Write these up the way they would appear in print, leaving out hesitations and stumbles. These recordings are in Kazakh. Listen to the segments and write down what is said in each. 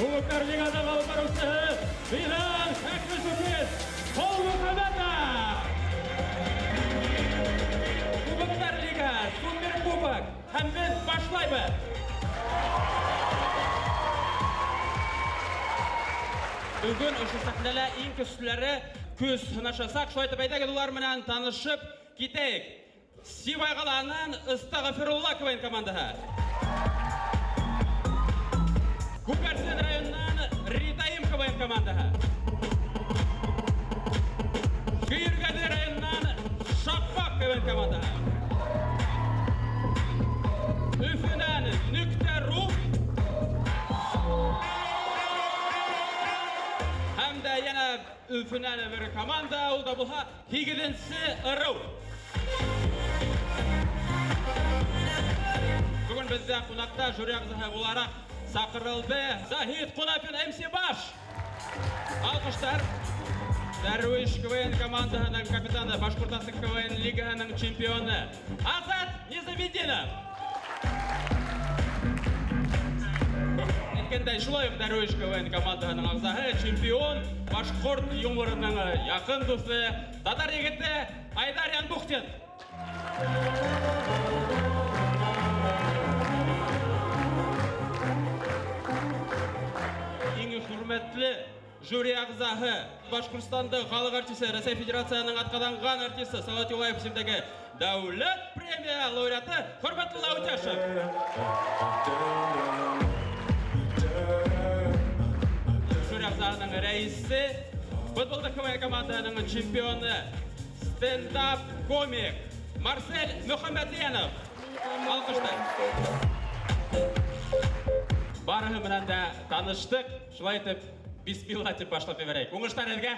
Кубоктар лигадағы алып барушы Милан Шахмет Қолғы команда. Кубоктар лига суперкубок һәммен башлайбы. Бүгін ұшы сәхнәлі ең көстілері көз сынашасақ, шуайтып айдагы олар менен танышып кетейік. Сибай қаланың Ыстағафирулла КВН командаға. Куперсен районынан Ритаим КВН командаға. Шүйіргәді районынан Шаппақ КВН командаға. Үфінен Нүктеру Әмді яна үфінен бір команда, ол да бұлға Хигідінсі ұру. Бүгін бізде қонақта жүрегізігі оларақ сақырылды Захид Қунапин МС Баш. Алқыштар. Дәруиш КВН команданың капитаны, Башқұртастық КВН лиганың чемпионы Азат Низамеддинов. Әткендай Шулаев Дәруиш КВН команданың ағзағы чемпион, Башқұрт юморының яқын досы, татар егеті Айдар Янбухтин. Ең құрметлі жюри ағзағы, Башқұртстанды халық артисі, Ресей Федерацияның атқаданған артисі Салат Юлаев ісімдегі Дәулет премия лауреаты Құрметлі Лаутяшев. Жюри ағзағының рәйісі, футболды КВН команданың чемпионы, стендап комик Марсель Мұхаммеденов. Алқыштай. Барығы менен де таныштық, шулай етіп бисмилла деп башлап берейік. Оңыштар елге?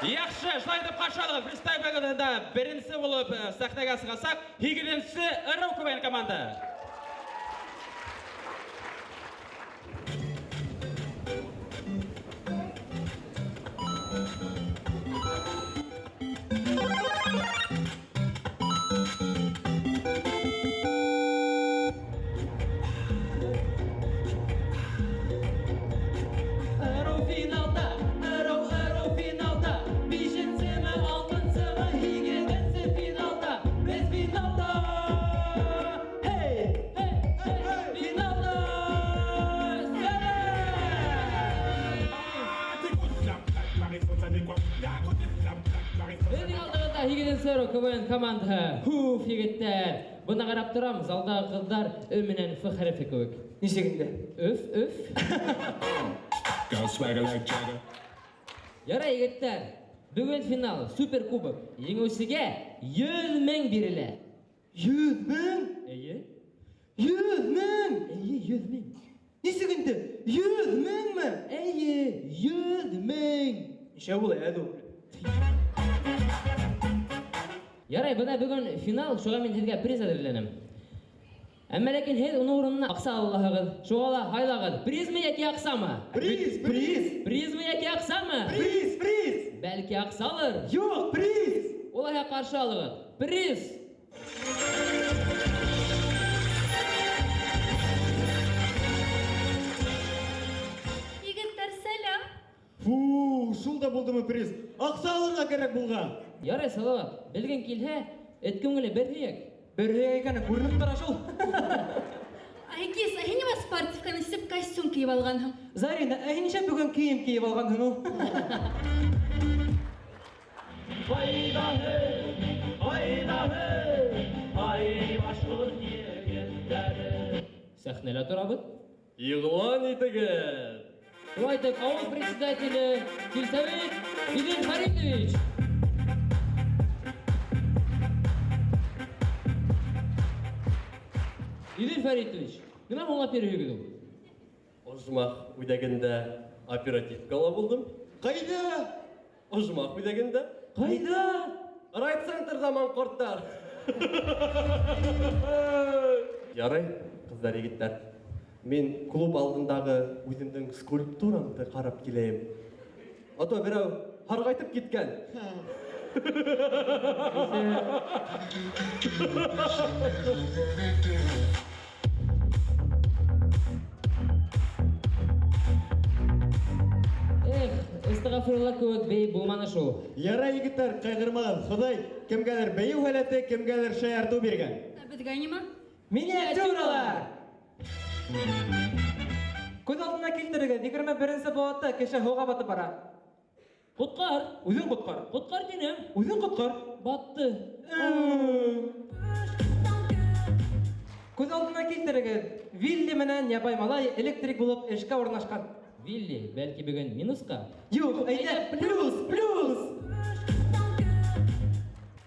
Яқшы, шулай етіп қашалығы фристайл бәгілінде бірінші болып сахнаға сығасақ, Хигідінсі ұру КВН команда. КВН команда. Хуф, егеттер. Бұны қарап тұрам, залдағы қыздар өменен фықырыфы көк. Нешегінде? Өф. Яра, егеттер. Бүгін финал, суперкубок. Еңеусіге 100 мың берілі. 100 мың? Әйе? 100 мың? Әйе, 100 мың. Нешегінде? 100 мың мы? Әйе, 100 мың. Неше бұл әді? Ярай, бұда бүгін финал, шуға мен сізге приз әдірленім. Әмі ләкін хед оны орынына ақса аллағығыз, шуғала хайлағыз. Приз ме яки ақса ма? Приз! Приз ме яки ақса ма? Приз! Бәлкі ақсалыр? Жоқ, приз! Олайға қаршы алығыз. Приз! Егеттер, сәлем. Фу, шулда болды мұ приз. Ақса алырға керек болған. Ярай, салават. Білген келе, өткіңілі бір хейек. Бір хейекені көрініп тұра шул. Айгиз, әйнева спортивканы сіп костюм кейіп алғаным. Зарина, әйнеше бүгін киім кейіп алған хыну. Ай башқұрт егеттері. Сәхнелі тұрабыд? Иғлан етігіт. Шуайтып, ауыл председателі Сельсовет Илин Фаридович. Илин Фаридович, нема оңлап беріп егіду? Ожмақ өйдегенде оперативкала болдым. Қайда? Ожмақ өйдегенде. Қайда? Райцентр заман қорттар. Ярай, қыздар егіттер. Мен клуб алдындағы өзімдің скульптурамды қарап келейім. Ото бірау харғайтып кеткен. Гафурулла кебек бей булманы шул. Ярай, егеттер, кайгырмагыз. Ходай кемгәлер бәйү һәләте, кемгәлер шаярту биргән. Безгә нимә? Миниатюралар! Күз алдына килтерегез, 21-нче баватта кеше һауга батып бара. Коткар! Үзең коткар! Коткар динем! Үзең коткар! Батты! Күз алдына килтерегез, Вилли менән ябай малай электрик булып эшкә урнашкан. Вилли, бәлки бүген минуска? Юк, әйтә, плюс!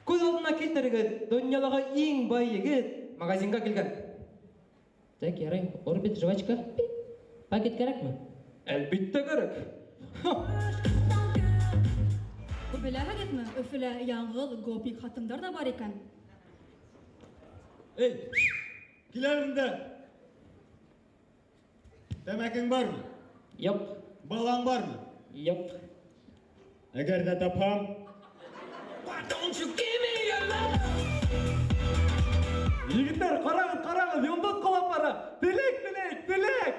Күз алдына килтерегез, дөньядагы иң бай егет магазинга килгән. Так, ярай, орбит жвачка. Пакет кәрәкме? Әлбиттә кәрәк. Беләһегезме? Өфөлә яңгыл гопик хатындар да бар икән. Эй, киләләрендә. Тәмәкең бармы? Юк, Балаң бармы? юк. Әгәр дә тапһам, Егеттер, карагыз, йондоз калап бара. Телек.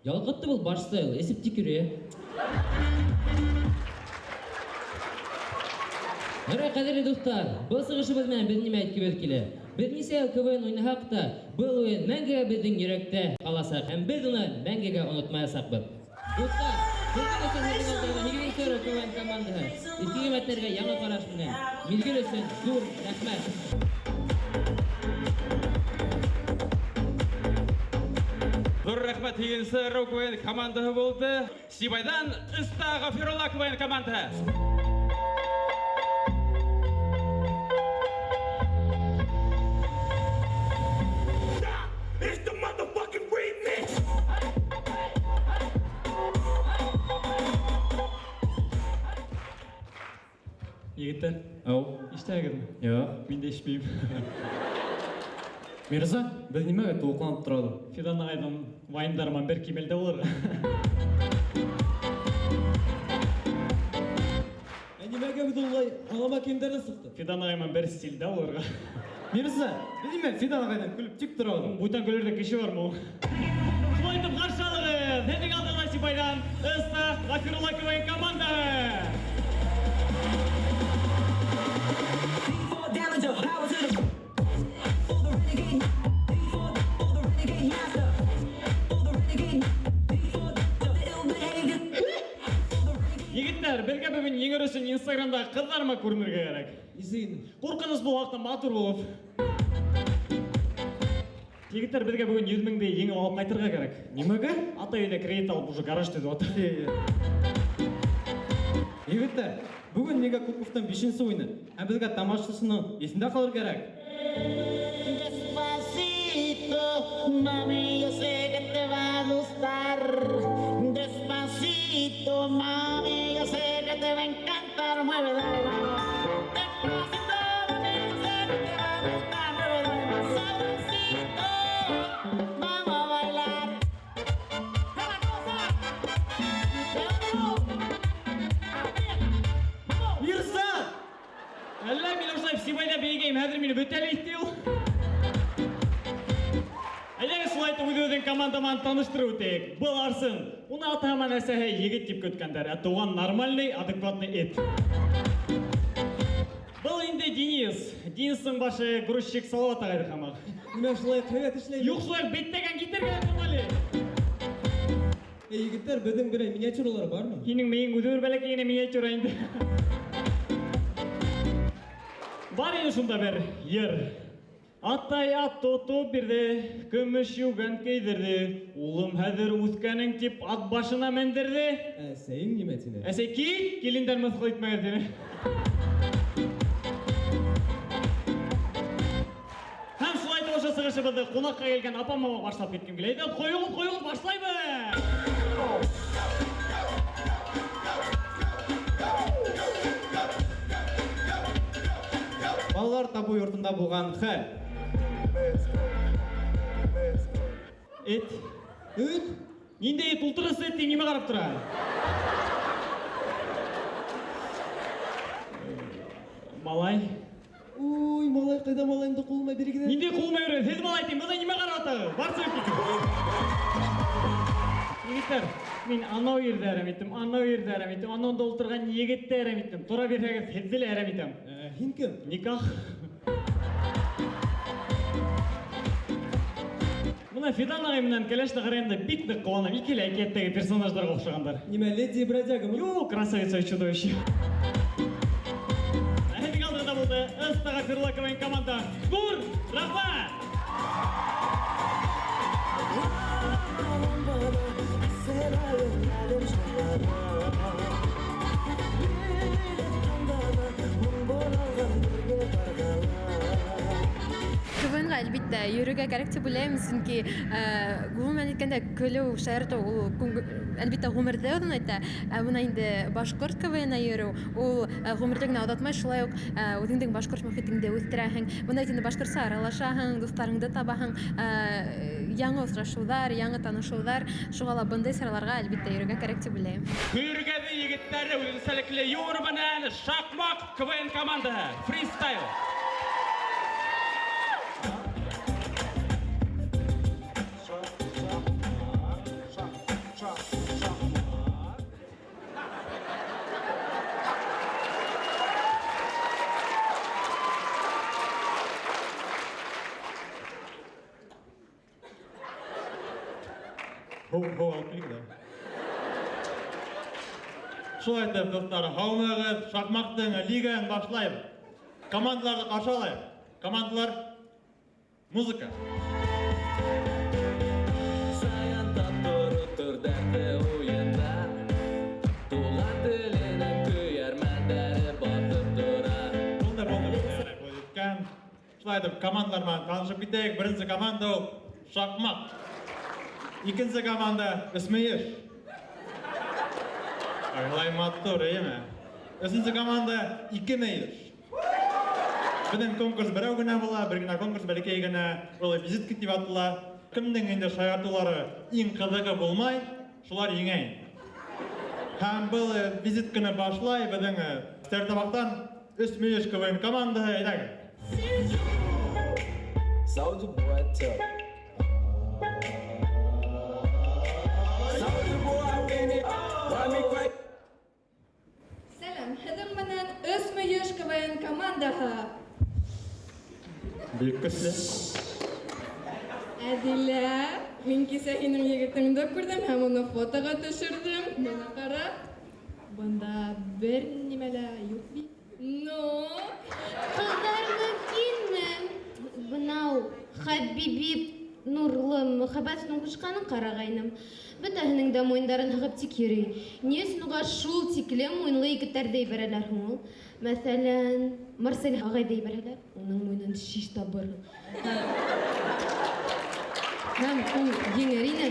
Ялгытты бул башсыл, эсип тикүре. Ярай, кадерле достар, бул сыгышыбыз менен биз неме әйткебез килә? Без нисә ел КВН уйнасак та, бул уен мәңгегә безнең йөрәктә каласак һәм без уны мәңгегә онытмаячакбыз. Достар, безнең өчен Милгел КВН командаһы изге хезмәтләргә яңа караш менән Милгел өчен зур рәхмәт. Зур рәхмәт егенсе КВН командаһы булды. Сибайдан Оста Гафурулла КВН командаһы. егеттер, иштәгезме? Yok. Мин дә ишмим. Mirza, biz nimaga to'qlanib turadi? Фидан агайдан вайндарман бер кимелдә булыр. Нимәгә бит улай аңлама киемдәрне сыкты? Фидан агайдан бер стилдә булырга. Mirza, biz nima Fidan agaydan kulib tik turadi? Бүтән көләрдә кеше бармы? Шулай итеп каршы алыгыз. Һәдик алдыгы Сибайдан Оста Гафурулла КВН командаһы. Егеттер, безгә бүген еңер өчен Инстаграмда кызларма күренергә кирәк. Изин. Куркыныч бу вакытта матур булып. Егеттер, безгә бүген 100 меңдә еңе алып кайтырга кирәк. Nimaga? Ата өйдә кредит алып уже гараж төзеп атыр. Егеттер, бүгін Мега Кубковтан 5-нче уйны. Һәм безгә тамашачысының есендә калыр кирәк. Despacito, mami, yo sé que te va a gustar. Despacito, mami, yo sé que te va a encantar. Mueve, dale, vamos. Despacito, mami, yo sé que te va a gustar. Mueve, dale, más suavecito. Vamos a bailar. ¡Es la cosa! ¡De otro! ¡Vamos! Мирза! Әллә мин ошай Сибайда бейгәйм, хәзер мине бөтәле истеу. Әйдәгез шулай итеп үз-үзен командаман таныштырып үтәйек. Был Арсын. Уны ата-һаман әсәһе егет дип көткәндәр. Ә туган нормальный, адекватный эт. Был инде Денис. Денисның башы грузчик Салават агай хамак. Нимә шулай кыят эшләйме? Юк шулай беттәгән китергә нормали. Егеттер, безнең берәй миниатюралар бармы? Һинең мыйың үзе бәләкәй генә миниатюра инде. Бар инде шунда бер йыр. Атай ат тотып бирде, көмеш юган кейдерде. Улым хәзер үскәнең тип ат башына мендерде. Сәйин нимә тине? Әсәй ки, килендәр мыскыл итмәгез дине. Һәм шулай итеп ошо сыгышыбызды кунакка келген апам-мама башлап кеткем килә. Әйдә, коюгыз, башлайбыз. Балалар табу йортында булган хәл. Эт. Үт. Нинде эт ултырысы эт неме карап тора? Малай. Уй, малай кайда малайымды кулыма бергән. Нинде кулыма йөрөс? Һез малай тим, буда неме карап атагыз? Барсы кит. Егеттер, Мен анау ерді әреметтім, анау ерді әреметтім, анауында отырған егетті әреметтім. Тұра берсеңіз хедзіл әреметтім. Хин кім? Никах. Мына Фидан ағайымнан келешті қарайында бик нык қуанам. Икелі әкеттегі персонаждарға ұқсағандар. Неме, леди бродяга ма? Ю, красавица и чудовище. Әйдік алдында болды ыстаға Перлаковын команда. Гур, рахмат! КВН-га әлбиттә йөрергә кирәк дип уйлыйм, чөнки гомумән әйткәндә көлү, шаярту ул әлбиттә гомердә урын итә. Буна инде башкорт КВН-на йөрү, ул гомердә генә удатмай, шулай ук үзеңнең башкорт мөхитеңдә үстерәһең. Бунда инде башкортча аралашаһың, дусларыңды табаһың, яңа очрашулар, яңа танышулар, шуңа ла бындай сырларга әлбиттә йөрергә кирәк дип уйлыйм. Күргәде егеттәре үзенчәлекле юр белән шахмат КВН команда. Фристайл. Шулай итеп, достар, хаумыгыз, шахматтың лигасын башлайбыз. Командаларды каршы алайык. Командалар музыка. Шулай итеп, командалармен танышып кетейік. Бірінші команда ол шахмат. Екінші команда Исмееш. Айлайматтыр, еме. Үшінші команда Икемееш. Біздің конкурс бірәу генә була, бір генә конкурс бәләкәй генә, ул визитка дип атыла. Кемнең инде шаяртулары иң кызыгы булмай, шулар еңә. Һәм бұл визитканы башлай безнең Стартабактан Исмееш КВН командаһы әйдәгез. Soldier boy tough. Soldier boy win it. Why me cry? Сәлам, һеҙҙең менән Исмееш КВН командаһы. Бик көсле. Әдилә, мин кисә һинең егетеңде күрдем һәм уны фотога төшөрдөм. Бына ҡара. Бында бер нимә лә юҡ бит. Ну, Кыздар мөмкинме? Бынау Хәбиби нурлы мөхәббәт ҡушҡанын ҡарағайным. Бөтәһенең дә муйындарын һығып тик йөрөй. Ни өсөн уға шул тиклем муйынлы егеттәрҙе ебәрәләр һуң ул? Мәҫәлән, Марсель ағайҙы ебәрәләр. Уның муйынын шиш табырһың. Һәм ул еңер ине.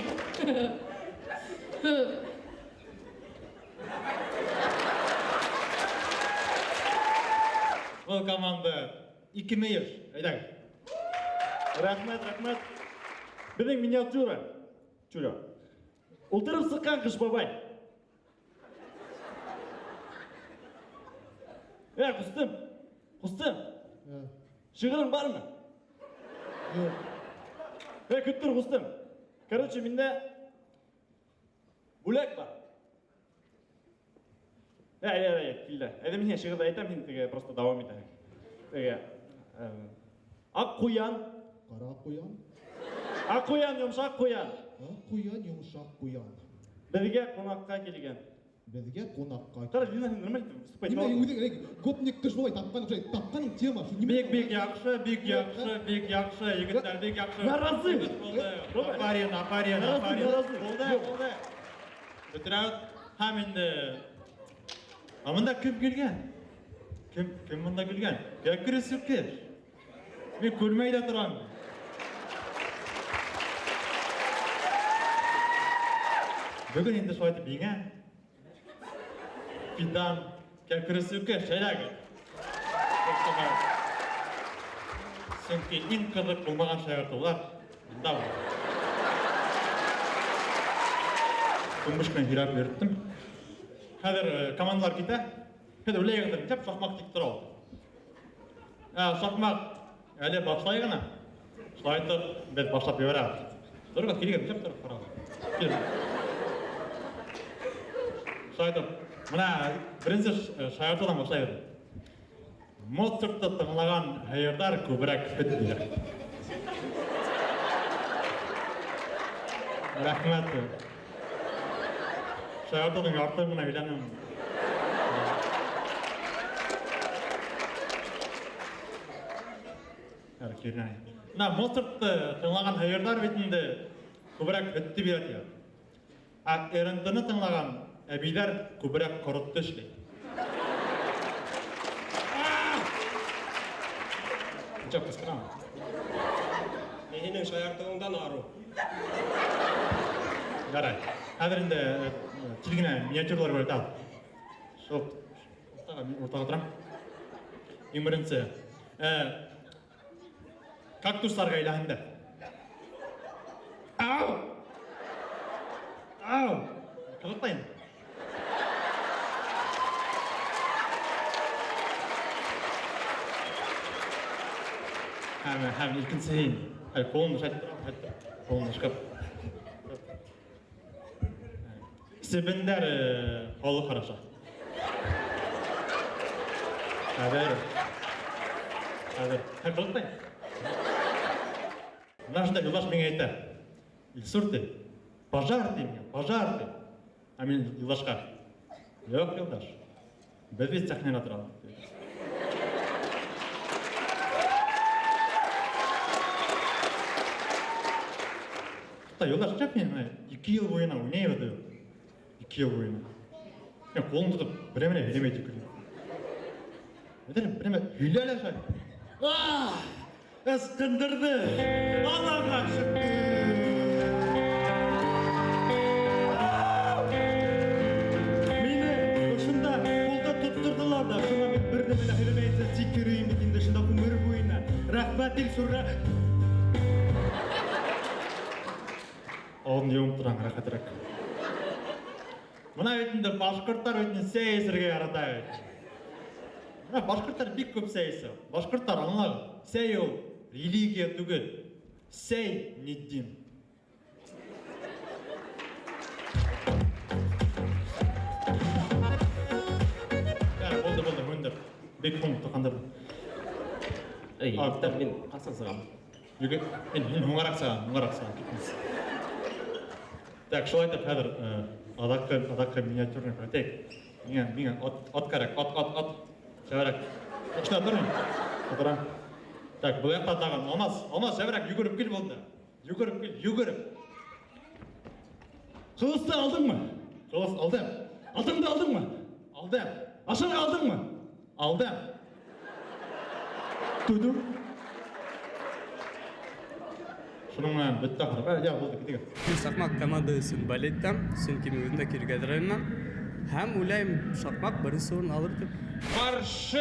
Бұл команда Икемееш әйдәгез. Рахмет. Біздің миниатюра. Ултырып сыққан қыш бабай. Құстым. Шығырың бар ма? Күттір Құстым. Короче, менде бүлек бар. Келді. Әді мен шығырды айтам, мен просто давам етем. Ақ қоян. Қара қоян. Ақ қоян, йомшақ қоян. Қоян, йомшақ қоян. Бізге қонаққа келген. Бізге қонаққа. Қара, Лина, сен нормально выступать. Неме, өзің көпнек қыш болай тапқаның тема. Бек яқшы, егіттер бек яқшы. Наразы. Апарин. Болды. Бітірәуд, һәм енді. Амында кім келген? Кім мұнда келген? Кәкірісіп кеш. Мен көрмейді тұрам. Бүгін енді шуайтып еңен. Фидан, кәкірісіп кеш, шайдағы. Сөнки ең қызық болмаған шайыртулар. Мұнда бар. Күмбішкен хирап беріттім. Қазір командалар кете. Қазір өлей қыдыр, жап шақмақ тек тұр ол. Шақмақ әлі башлай ғана. Шылайтып, бәл башлап беріп. Тұрға келген, жап тұрып қарау. Келді. Шайтып, мына бірінші шаяртудан башлайды. Моцартты тыңлаған әйелдар көбірек бітті. Рахмет. Шаяртудың артығына келемін. Мына Моцартты тыңлаған әйелдар бетінде көбірек бітті береді. Эрендіні тыңлаған әбейлер көбірек құрытты ішлейді. Жоқ, қысқырам. Менің шаяртуыңдан ару. Жарай. Қазір енді телегіне миниатюрлар көреді ал. Ортаға тұрам. Ең бірінші, кактустарға иланды. Ау! Ау! Қызықтайын. Hem ilkinseyin. Kolunu şaşırttı. Kolunu çıkıp. Sebender halı karışa. Haber. Kılıktayın. Нашында Юлдаш менге айтты. Илсурты, пожар деймін, пожар деймін. А мен Юлдашқа, жоқ Юлдаш, біз бес сахнада тұрамыз. Юлдаш, жап мен 2 ел бойына ойнай өді. 2 ел бойына. Мен қолын тұтып, біремене елемейді күлі. Біреме үйлі әлі шай. Eskindırdı. Allah'a şükür. Meni şunda kolda tutturdular da şuna bir demene hürmetse zikireyim degende şunda ömür boyuna. Rahmat ilsurra. Oğlum yom turan raqatrak. Mına ötünde başkırtlar ötünde seyisirge yaratay. Mına başkırtlar bir köp seyisi. Başkırtlar anlar. Sey ol. Религия түгел, сәй не дин. Болды, өндір. Бек қоңып тұқанды бұл. Мен қасан сығам. Мен оңарақ саған. Так, шыл айтып, әдір, адаққа миниатюрный протек. Мен от керек, от. Жабарак. Ұшына тұрын. Отырам. Так, бұл яқта тағын. Алмаз, жабырақ, жүгіріп кел болды. Жүгіріп. Қылысты алдың ма? Қылыс алдым. Алтынды алдың ма? Алдым. Ашаны алдың ма? Алдым. Түдім. Шыныңнан бітті ақырып. Болды, кетеге. Мен шахмат командасы балеттам, сөнке мен өзімді келгедірінмін. Һәм ойлаймын, шахмат бірінші орын алыр деп. Қаршы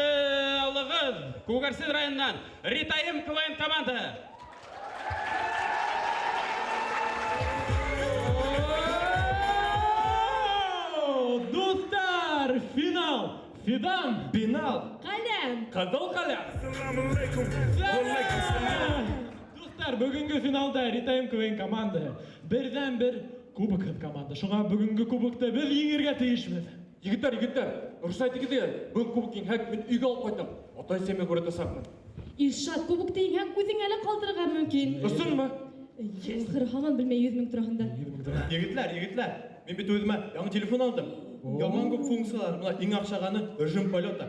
алығыз Көкарсен районынан Ритайым КВН команда. Достар, финал! Фидан, бинал! Қалам! Қадал қалам! Достар, бүгінгі финалда Ритайым КВН команда. Бірден бір кубок команда. Шуңа бүгінгі кубокты біз еңерге тейішміз. Егіттер, ұрсайды кедеген, бүгін кубоктың хәк мен үйге алып қойдым. Атай семе көреді сақмын. Иршат, кубоктың хәк өзің әлі қалдырға мүмкін. Ұсын ма? Қыр хаман білмей 100 мың тұрағында. Егітлер, мен бет өзіме яңы телефон алдым. Яман көп функциялар, мұна ең ақшағаны режим полета.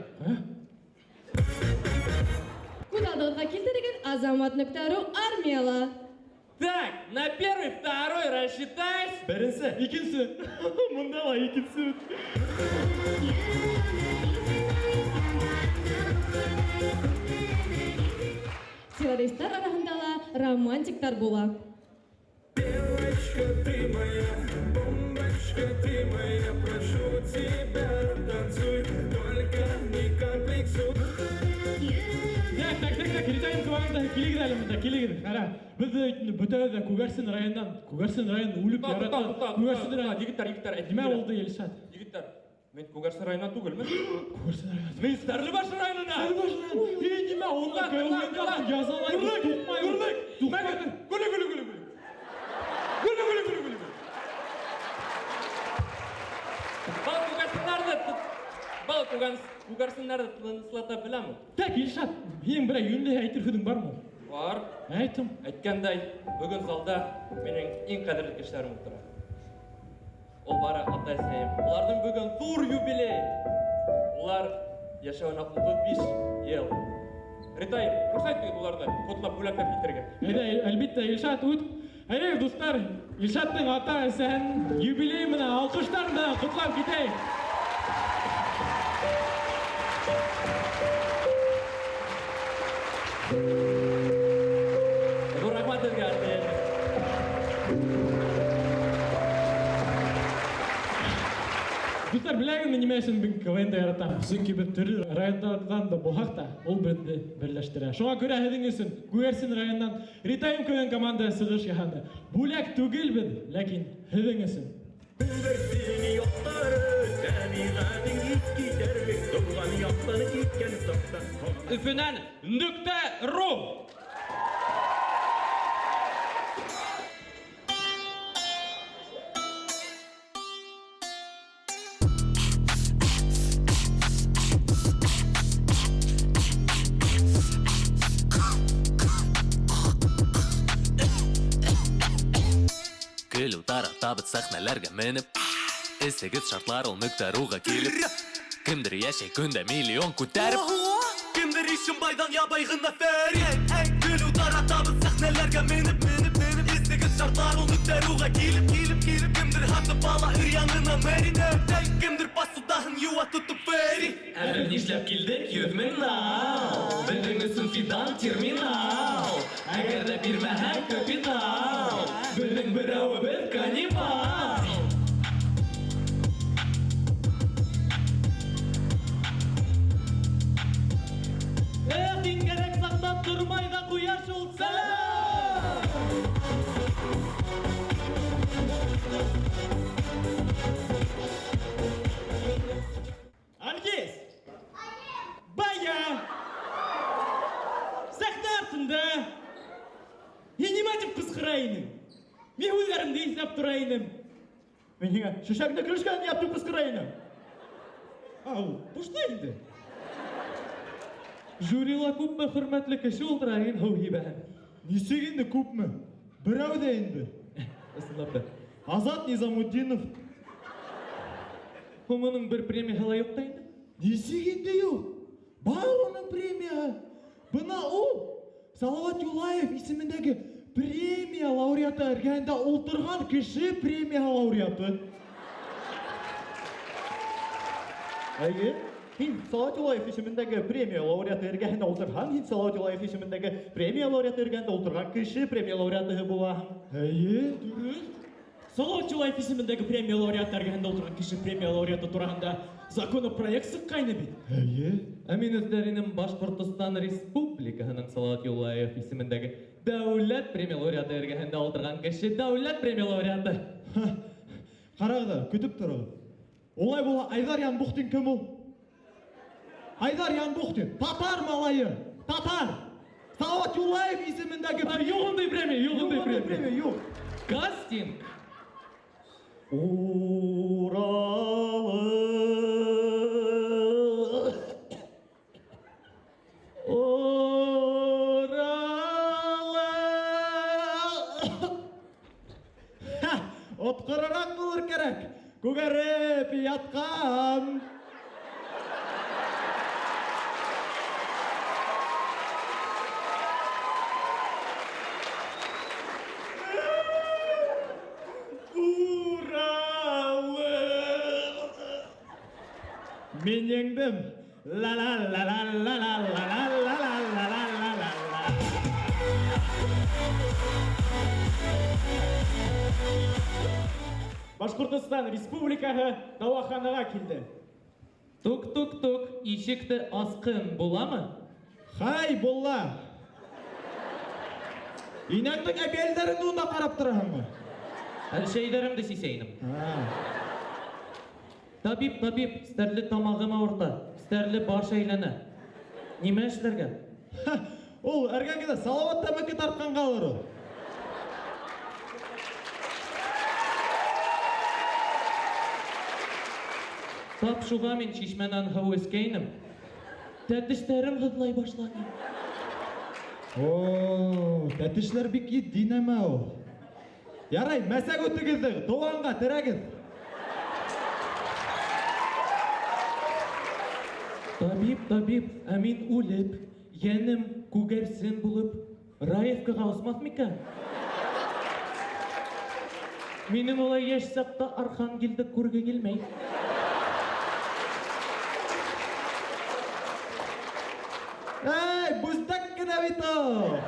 Көдалдығызға келтіреген Азамат.ру армияла. Так, на первый, второй рассчитайся. Бірінші. Екінші. Мұндала екінші. Террористтар арасындала романтиктар бола. Девочка, ты моя, бомбочка, ты моя, прошу тебя, танцуй, только не комплексуй. Так, Ритайым команда келегіз әлі мұнда, келегіз. Қара, біз бүтәді Көкарсен районынан өліп яратты. Көкарсен район. Егіттер, Неме олды Елшат? Егіттер, мен Көкарсен районынан түгілмін. Көкарсен район. Мен Старлыбаш районынан. Неме онда көңілді жазалайды. Бұл Ал күгәрсеннәрді тыныслата беләме? Так, Илшат, ең бір үйінде әйтір хүдің бар ма? Бар. Әйтім. Әйткәндәй, бүген залда минең иң кадерле кешеләрем утыра. Ул бары ата-әсәем. Уларның бүген зур юбилей. Улар яшәвенә 35 ел. Ритаем, рөхсәт ит уларны котлап бүләкләп китәргә. Әлбәттә, Илшат, үт. Әйе, достар, Илшаттың ата-әсән юбилей менә алкыштар белән котлап китәйек. Рәхмәт сезгә. Достар, біләгімді неме үшін бүгін КВН-да яратам. Чөнки бір түрлі райондардан да болсақ та, ол бірді бірләштірә. Шуңа күрә һеҙҙең өсөн Күгәрсен районынан Ритаим КВН команда сығыш яһаны. Бүләк түгел бит, ләкин һеҙҙең өсөн. Күгәрсен яҡтары, тәбиғәтең иҫкитәрлек, тыуған яҡтан киткән саҡта. Өфөнән .ру. Гүл утара табыт сәхнәләргә менеп, эсегез шартлар ул .руга килеп. Кемдер яшәй көндә миллион күтәреп, кемдер ишен байдан ябай гына фәрит. Гүл утара табыт сәхнәләргә менеп, эсегез шартлар ул .руга килеп. Кемдер хатып ала өр янына мәринә, кемдер пасудаһын юа тотып фәри. Әле нишләп килдек 100 меңнән, безнең өсөн фидан терминал. Әгәр дә бирмәһәң капитал, безнең берәүебез каннибал. Иңгәрәк саҡтап тормай да ҡуяш ул сәлам! Ангиз! Бая! Сәхнә артында! Мин нимә тип ҡысҡыра инем? Мин һүҙҙәремде иҫләп тора инем. Мин һиңә шешәкне көлөшкән яптып ҡысҡыра инем. Ау, бушта инде. Жюрила күпме хөрмәтле кеше ултыра ин Һәүһибәһе. Нисек инде күпме? Берәү дә инде. Ысынлап та. Азат Низамутдинов. Һуңының бер премияһы ла юҡ та инде. Нисек инде юҡ? Бар уның премияһы. Бына ул Салауат Юлаев исемендәге премия лауреаты эргәһендә ултырған кеше премияһы лауреаты. Әйе? Һин Салауат Юлаев исемендәге премия лауреаты эргәһендә ултырған, һин Салауат Юлаев исемендәге премия лауреаты эргәһендә ултырған кеше премия лауреатыһы булаһың. Әйе, дөрөҫ. Салауат Юлаев исемендәге премия лауреаты эргәһендә ултырған кеше премия лауреаты тураһында законопроект сыҡҡайны бит. Әйе. Ә мин өҫтәренем Башҡортостан Республикаһының Салауат Юлаев исемендәге дәүләт премия лауреаты эргәһендә ултырған кеше дәүләт премия лауреаты. Ҡарағыҙ, көтөп торығыҙ. Улай була, Айдар Янбухтин кем ул? Айдар Янбухтин, татар малайы, татар. Салауат Юлаев исемендәге юҡ ондай премия, юҡ ондай премия, юҡ. Кастинг. Уралы. Отҡорораҡ булыр кәрәк. Күгәреп ятҡан. Мин еңдем. Башҡортостан Республикаһы дауаханаға килде. Тук-тук-тук, ишекте асҡын буламы? Хай, була. Инәңдең әбйәлдәрен унда ҡарап тораһыңмы? Әлшәйҙәремде сисәйнем. Табип, стәрле тамағым ауырта, стәрле баш әйләнә. Нимә эшләргә? Ул әргәнгедә Салауат тәмәке тартҡанға алыр ул. Тап шуға мен шишменен хау өскейнім. Тәтіштәрім ғыдлай башлады. О, тәтішлер бик еддин әмә ул. Ярай, мәсәк үтігізді, туғанға тірәгіз. Табиб, ә мин үліп, яным күгәрсен булып, Раевкаға осмақ микән? Минем олай яш сақта Архангелді күрге келмей. Эй, бұздак кіна бит о!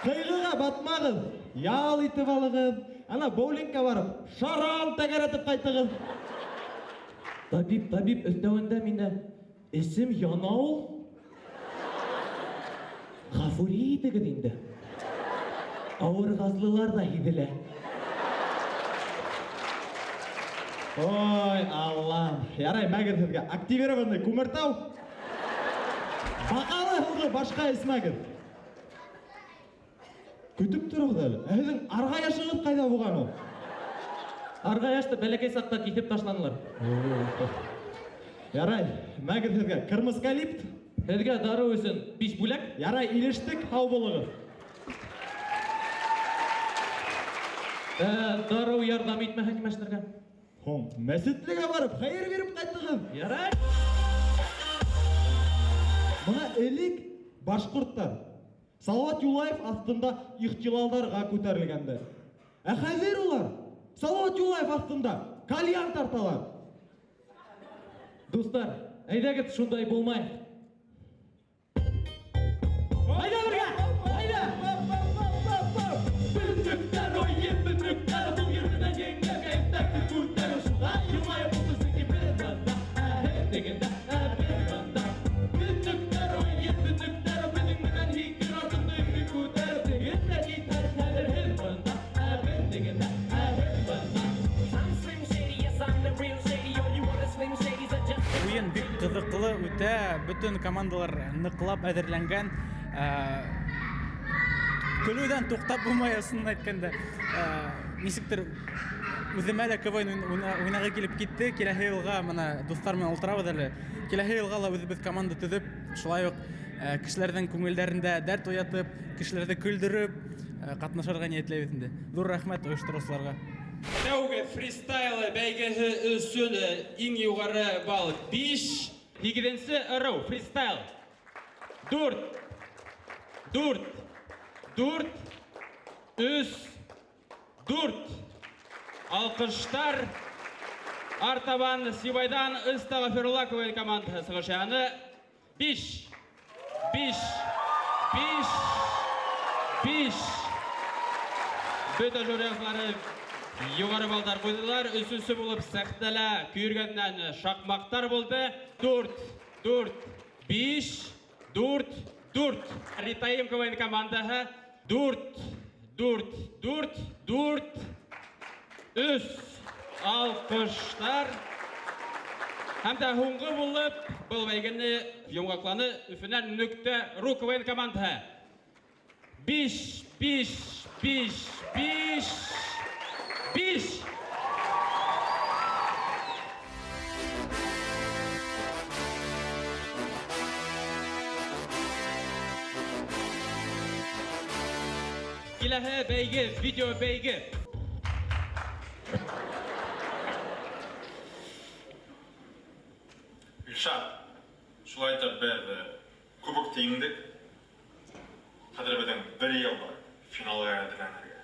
Қайғыға батмағыз, ял итіп алығыз, ана боулингқа барып, шарам тәгәретіп қайтығыз. Табиб, өстәуінде мені ісім Янаул. Ғафури етігід енді. Ауыр ғазлылар да еділі. Ой, Аллам, ярай мәгізізге активированный күміртау. Бақалы ғылды башқа ісмәгіз. Күтіп тұрғыз әлі, әзің арға яшығыз қайда бұған ол? Арға яшты бәлекей сақта кетіп ташланылар. Ярай, мәгізізге кірміскалипт. Әдге дары өсін 5 бүләк. Ярай, иліштік, хау болығыз. Дары ярдам етмәхән емәшілерге. Хом, мәсітліге барып, қайыр беріп қайттығыз. Ярай. Мұна әлік башқұрттар. Салават Юлаев астында ихтилалдарға көтәрілгенді. Ә хәзер олар Салават Юлаев астында кальян тарталар. Достар, әйдәгіт шундай болмай. Айда бірге! Айда! Бүндіктер ойы, бүндіктер бұл ерінен еңгек әйттәкі күттер ұшыға Юлаев ұтысы кепер банда, әйт дегенде әбір банда. Бүндіктер ойы, бүндіктер біздің мінен хикір артында үмі күтер дегенде кетер кәдір хел банда, әбір дегенде әбір банда. I'm Slim Shady, yes I'm the real Shady, all you other Slim Shadys are just... Ойын бик қызықлы үтә, бүтін командалар нықлап әзірләнгән. Көлудән тоқтап булмай ысынын әйткәндә. Нисектер үземә дә КВН уйнарга килеп китте. Киләһе елга мына дуслар менән ултырабыз әле. Киләһе елга ла үзебез команда төзеп, шулай ук кешеләрнең күңелләрендә дәрт уятып, кешеләрне көлдереп, катнашырга ниятләбез инде. Зур рәхмәт оештыручыларга. Тәүге фристайл бәйгеһе өсөн иң югары балл 5. Игенче ырау фристайл 4. 4. Алкыштар артабан Сибайдан Истагафирулла КВН командасы сыгышаны 5. Бөтә журналистлары югары балдар қойдылар, өсінсі болып сәқтәлі күйіргеннен шақмақтар болды. 4. Ритаим КВН командаһы 4. Үс алқыштар. Һәм дә һуңғы болып, бұл бәйгені йомғақланы үфінен нүкті ру КВН командаһы. 5. Киләһе бәйге, видео бәйге. Илшат, шулай да біз күбік теңдік. Қазір біздің 1 ел бар финалға әділенерге.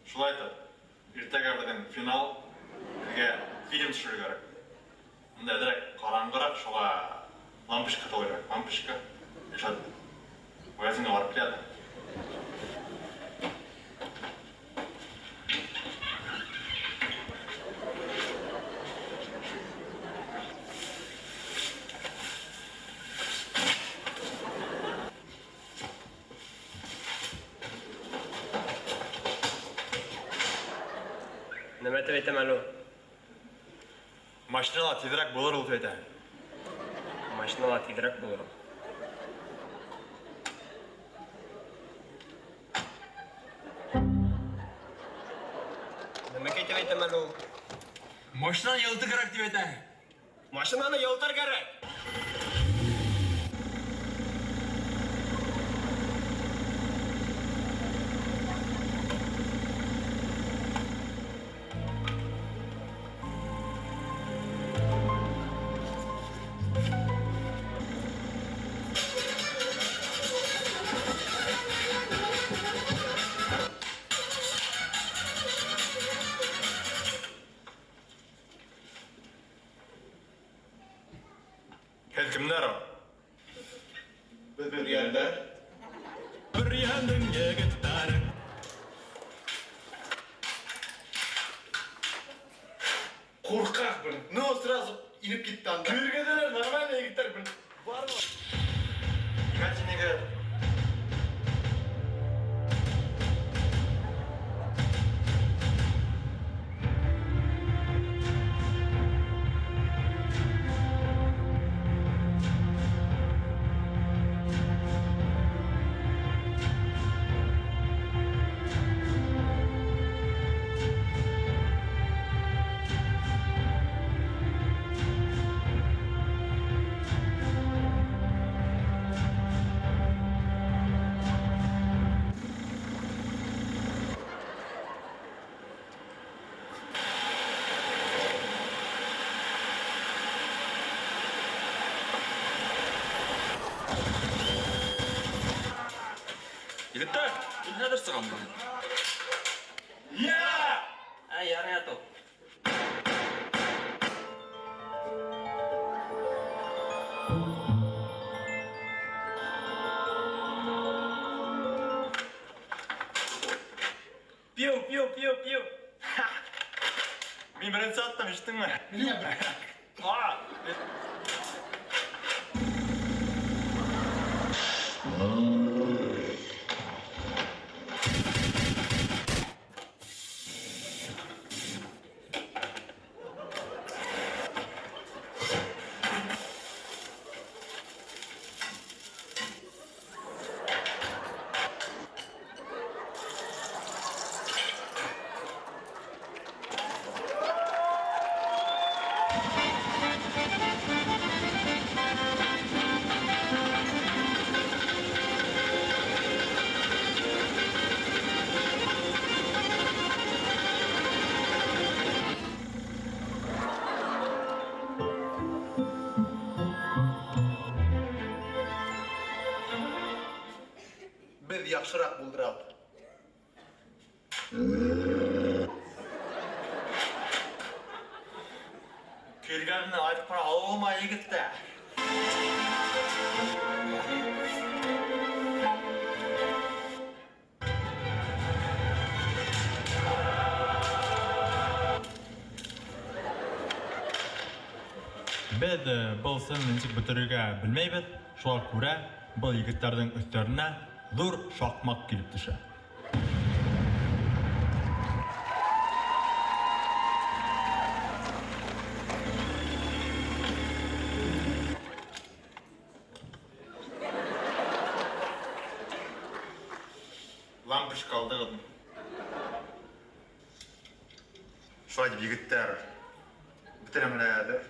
Шулай да ертеге біздің финал бізге фильм түсіру керек. Мұнда дірек қараңғырақ, шуға лампышка тау керек. Лампышка. Илшат, өзіңе барып келеді. Nima aytaman u? Машиналар тезірек болар ол тойда. Машиналар тезірек болар. деп айтам әле ул. Машинаны ялты керек деп әйтә. Машинаны ялтар керек. Һез кемнәр ул? Biz bilgenler. Bir yandan егетләр. Korkak bir. Ne o sırası inip gitti anda. Күргәннәр нормальный егетләр бер. Бармы? Катинеге. Егетләр, нәрсә сыгам бу? Я! Ярый ато. Пиу. Мин беренче аттым, иштеңме? Niye be? Biz yaxşırak buldurak. Келгәнне айтып бара алма егетләр. Без бұл сын ничек бетерергә белмәйбез. Шуңа күрә бұл егетләрнең өстәренә зур шакмак килеп төшә. Лампочка алдыгын. Шулай дип егетләр бетерәмләдер.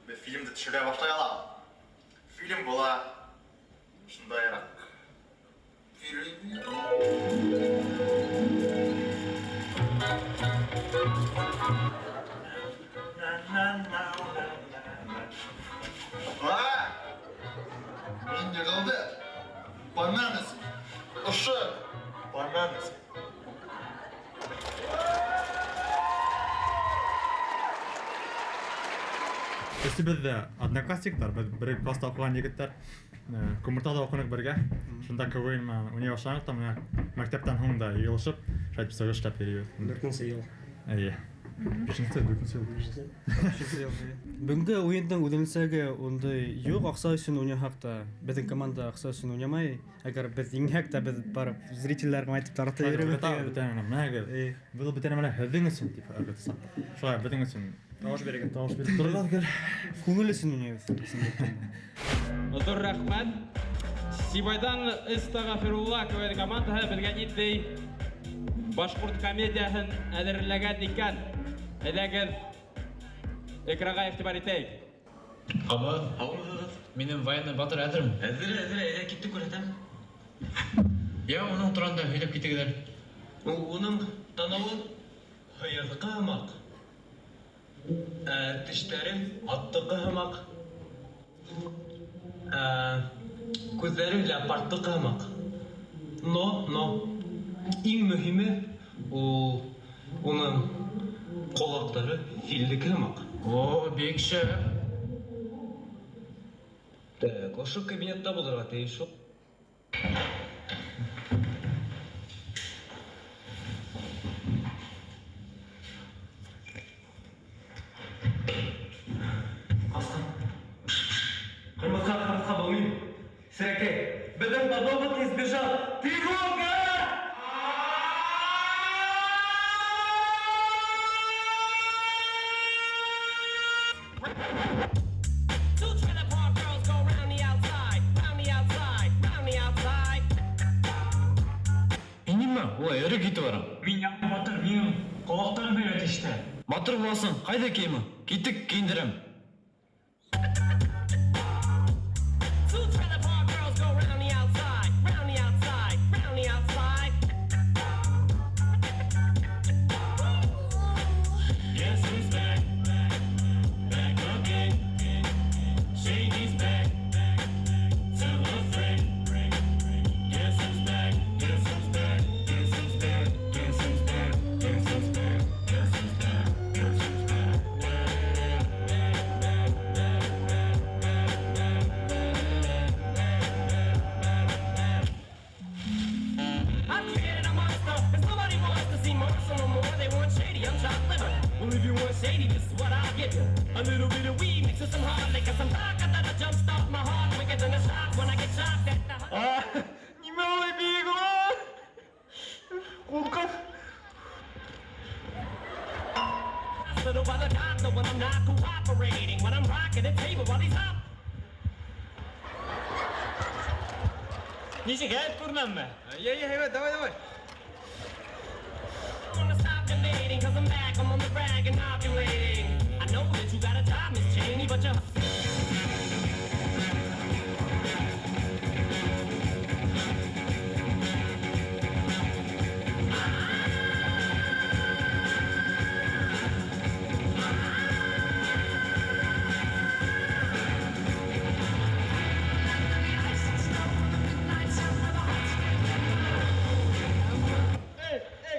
Без фильмды төшерә башлаялар. Фильм була шундайрак. Min ne kaldı? Bananası. Işık. Бананасы. Biz однокласниктар, biz bir класста оқыған егеттер. Күміртада оқынық бірге. Шында КВН мен уния башланык та менә мәктәптән һуң да йылышып, шәйт бисәгә эшләп йөрибез. 4-нче ел. Әйе. 5-нче ел. Бүгенге уенның үҙенсәге ондай юк, акса өчен уйнахак та. Безнең команда акса өчен уйнамай, әгәр без иңһәк та без барып зрительләргә әйтеп тарата йөрибез. Был битәне менә һеҙҙең өсөн дип әйтсәм. Шулай безнең өсөн тавыш биргән. Тавыш биреп торыгыз. Күңел өчен уйнайбыз. Озор рәхмәт. Сибайдан Истағафирулла КВН командаһы белгән инде башкорт комедиясын әзерләгән икән. Әйдәгез экранга игътибар итәйек. Минем военный батыр әзерім. Әзір, әйдә китті күрәтәм. Я оның турында һөйләп китегеләр. Оның танауы һыйырдыкы һымак. Тешләре аттыкы һымак. Күзләре леопардтыкы һымак. Но иң мөһиме оның колаклары филдеке һымак. О, бекшә. Ошо кабинетта булырга тиеш шул. Кырмыска болмайм. Сәке, біздің подобный избежал. Тревога! Ой, өрі кеті барам. Мен яңы батыр, менің қолақтарым береді ішті. Батыр боласың, қайда кеймі? Кеттік кейіндірім. A little bit of weed mixed with some hard liquor, some vodka that'll jumpstart my heart quicker than a shock when I get shocked at the Неме олай бейгі ма? Қолқап. hospital by the doctor when I'm not cooperating, when I'm rocking the table while he's up. Нешек әйт көрінәмі? Давай. I wanna stop debating, cause I'm back, I'm on the rag and ovulating. I know that you got a job, Miss Cheney, but you're...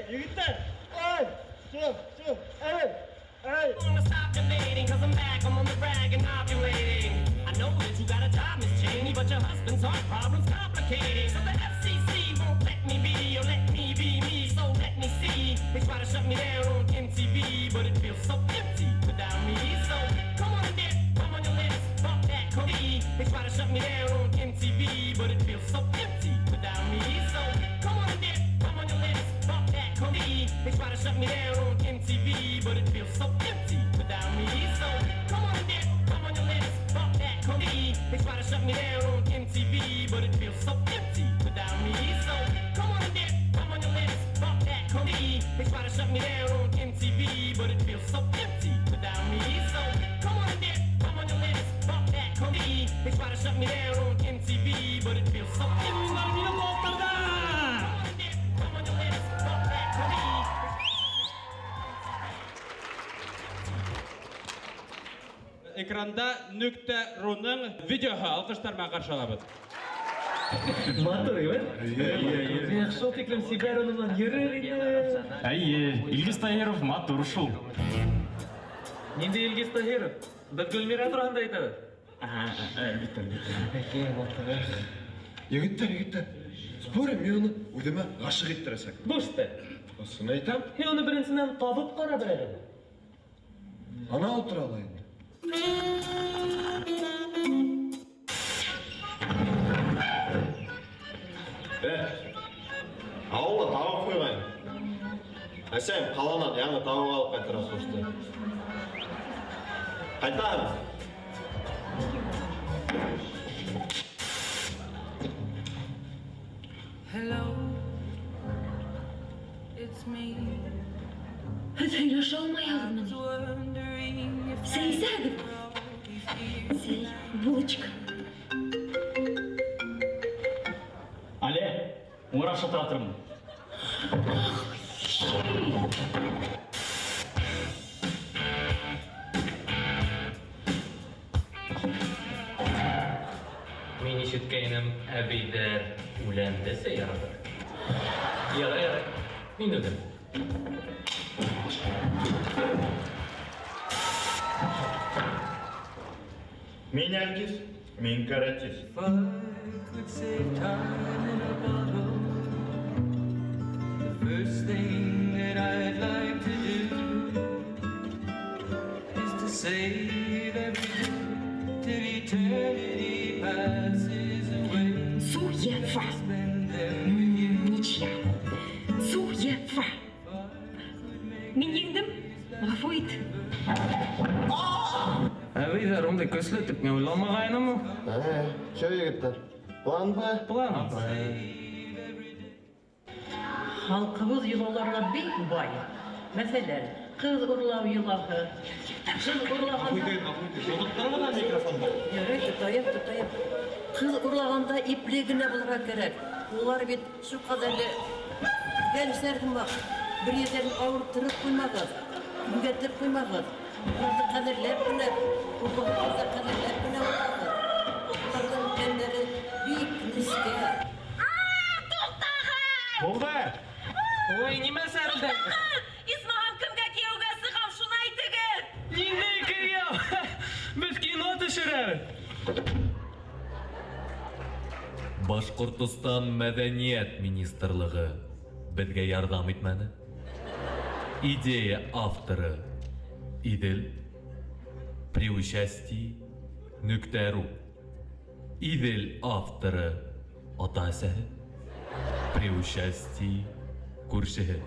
Егіттер! Ой! Шо! Эй! I wanna stop debating, cause I'm back, I'm on the rag and ovulating. I know that you got a job, Miss Cheney, but your husband's heart problem's complicating. So the FCC won't let me be, or let me be me, so let me see. They try to shut me down on MTV, but it feels so empty without me. So come on and dip, come on your lips, bump that cookie. They try to shut me down on MTV, but it feels so empty without me. So come on and dip, come on your lips, bump that cookie. They try to shut me down on MTV, but it feels so empty without me. So come on and dip, come on your lips, bump that cookie. They try to shut me down on MTV, but it feels so empty without me. So come on and dip, come on your lips, bump that cookie. They try to shut me down on MTV, but it feels so empty without me. So come on and dip, come on your lips, bump that cookie. They try to shut me down on MTV, but it feels so empty. Come on and dip, come on your lips, bump that cookie. Экранда .руның видеоға алқыштармен қаршы алабыз. Матур, evet? Шол теклем Сибер онынан ерер еді. Әйе, Илгиз Тахиров матур шул. Ненде Илгиз Тахиров? Біз Гүлмира тұрғанда айтады. Егіттер, спорим, мен оны өдеме ғашық еттіресек. Дошты. Осыны айтам, Оны біріншінен табып қара біреді. ана отыра алайын. Ауылы тауып қойғайын. Әсем, қаланан яңы тауып алып қайтыра сошты. Қайтам. Hello, it's Сөйләшә алмаягызмы? Сәйсәгез. Сәй, булочка. Але, оңырақ шылтыра тұрмын. Мен ишеткәйнем әбейдәр үләнде сәйяратыр. Ярай, мин үлем. Мен әркес, мен каратес. First thing that I'd like to do is to save everything till eternity passes away. Суефа. Ничья. Суефа. Мин еңдім, ғафу ет. Әбейдер, ондай көсілетіп, мен ойламағайным мұ? Шо егіттер, план ба? План. Халқыбыз йолаларга бик бай. Мәсәлән, кыз урлау йолаһы. Кыз урлаганда... Жолдықтарға да микрофон бар. Ярый, тотайып. Кыз урлаганда ипле генә булырга кирәк. Улар бит шу кадәрле гәнҗләр булмак. Бер йөзен авыртырып куймагыз. Үгәтеп куймагыз. Уларны кадерләп кенә, уларны кадерләп кенә урлагыз. Уларның кәндәре бик нескә. Болды! Ой, неме сәрілді? Исмаһам кемгә кияүгә сыгам, шуны әйтегез. Нинди кияу? Біз кино төшерәбез. Башкортстан мәдәният министрлыгы безгә ярдәм итмәде. Идея авторы Идел при участии .ру. Идел авторы атасы при участии күршеһе.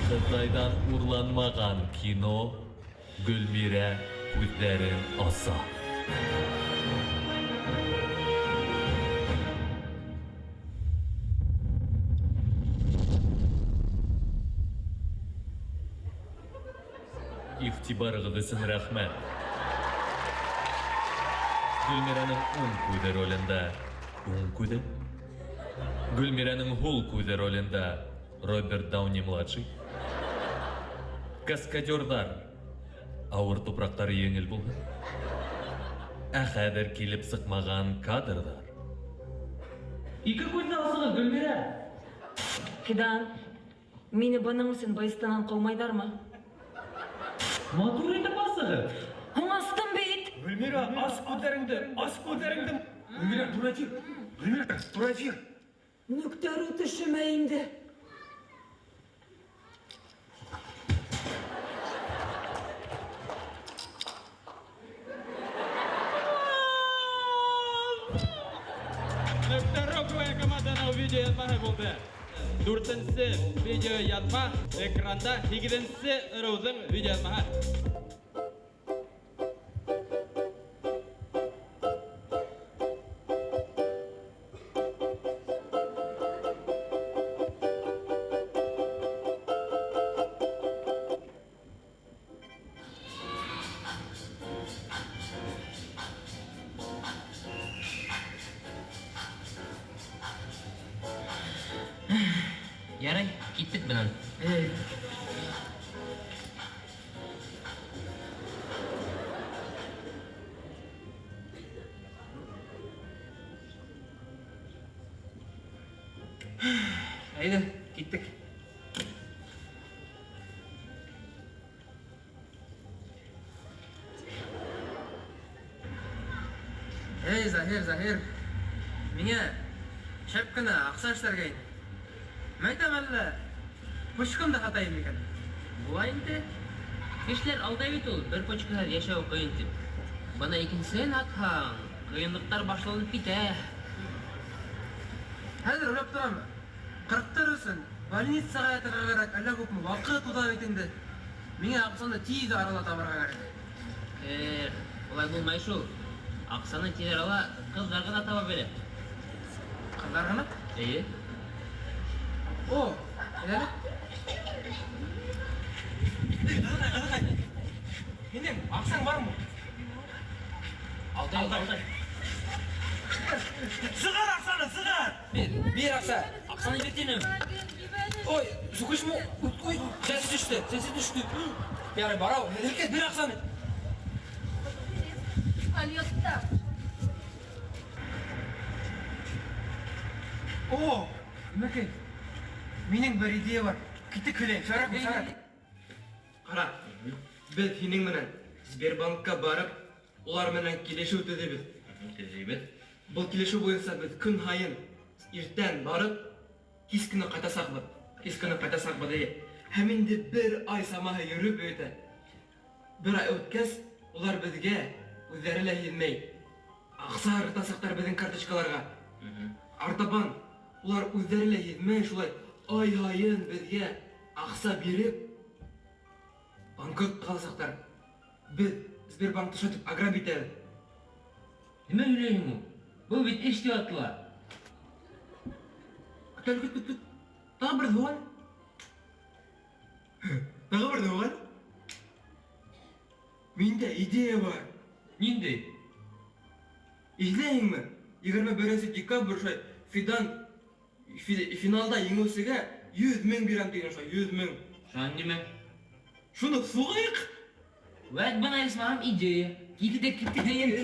Кытайдан урланмаган кино Гөлмирә күзләрен аса. Игътибарыгыз өчен рәхмәт. Гөлмирәнең уң күзе ролендә Гөлмирәнең һул күзе ролендә Роберт Дауни-младший. Каскадердар авыр тупрактар еңел булды. Ә хәзер килеп сыкмаган кадрдар. Ике күзне асыгыз, Гөлмирә. Фидан, мине бының өчен Байстаннан кылмайдармы? Матур итеп асыгыз. Аңастым бит. Гөлмирә, ас күтәреңде. Гөлмирә, тура җир. Нүктәрү төшемә инде. Нөктәрү команданың видео язмаһы булды. 4-нче видео язма экранда, 8-нче ырыудың видео язмаһы. Ярай, киттек белән. Әйдә, киттек. Эй, Захир. Миңа шәп кенә акча эшләргә иде. Мен әйтәм әллә, почкамда хата иде икән. Була инде. Кешеләр алдай бит ул, бер почкада яшәү кыен дип. Бана икенчесен атһаң, кыенлыктар башланып китә. Хәзер уйлап торам. 40 өсөн больницага ятырга кирәк, әллә күпме вакыт уза бит инде. Миңа акчаны тиз арала табарга кирәк. Улай булмай шул. Аксаны тиз арала кызлар гына таба белә. Кызлар гына? Әйе. О, әне? Менің ақсаң бар ма? Алтай. Сығар ақсаны, сығар! Бер ақса. Ақсаны бертенім. Ой, жүкіш му? Ой, сесі düştü. Яры, барау, еркет, бер ақсаны. О, Мәке, менің бір идея бар. Кетті көлейін, шарап. Қара, біз сенің менен Сбербанкқа барып, олар менен келеші өтедебіз. Бұл келеші бойынша біз күн хайын ертен барып, кес күні қайтасақ бұд. Хәмінде бір ай самаға жүріп өті. Бір ай өткәс, олар бізге өздері лә елмей. Ақса арықтасақтар біздің карточкаларға. Артабан, олар өздері лә елмей, шулай ай хайын бізге ақса беріп, банкрот қаласақтар. Біз Сбербанкты шатып аграбит әлі. Неме үйлейін мұ? Бұл бет еште атыла. Күт. Тағы бір доған? Менде идея бар. Нендей? Izleyin mi? 21 dekabr şöyle finalda yengilsege 100.000 biram деген şöyle 100.000. Şan neme? Şunu suğayık. Vət bana ismam ideya. Gitti keyin.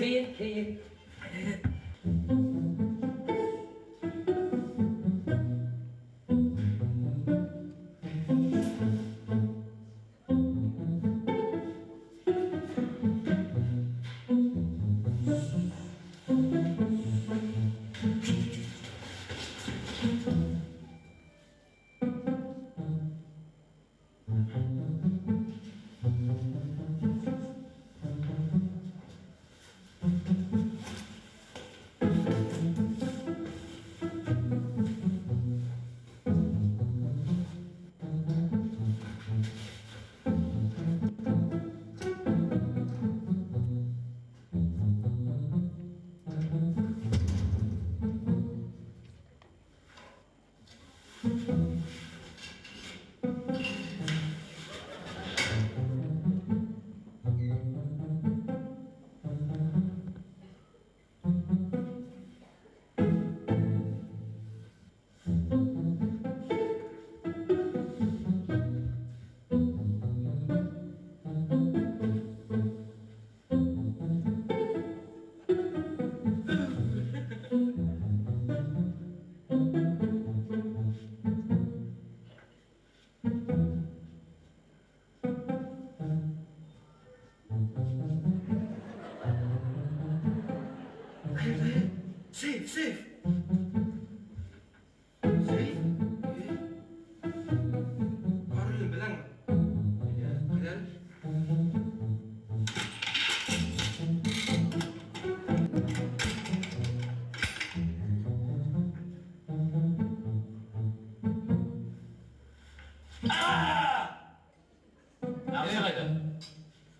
Safe. Karılın bilen mi? Gidelim. Nereye kaydı?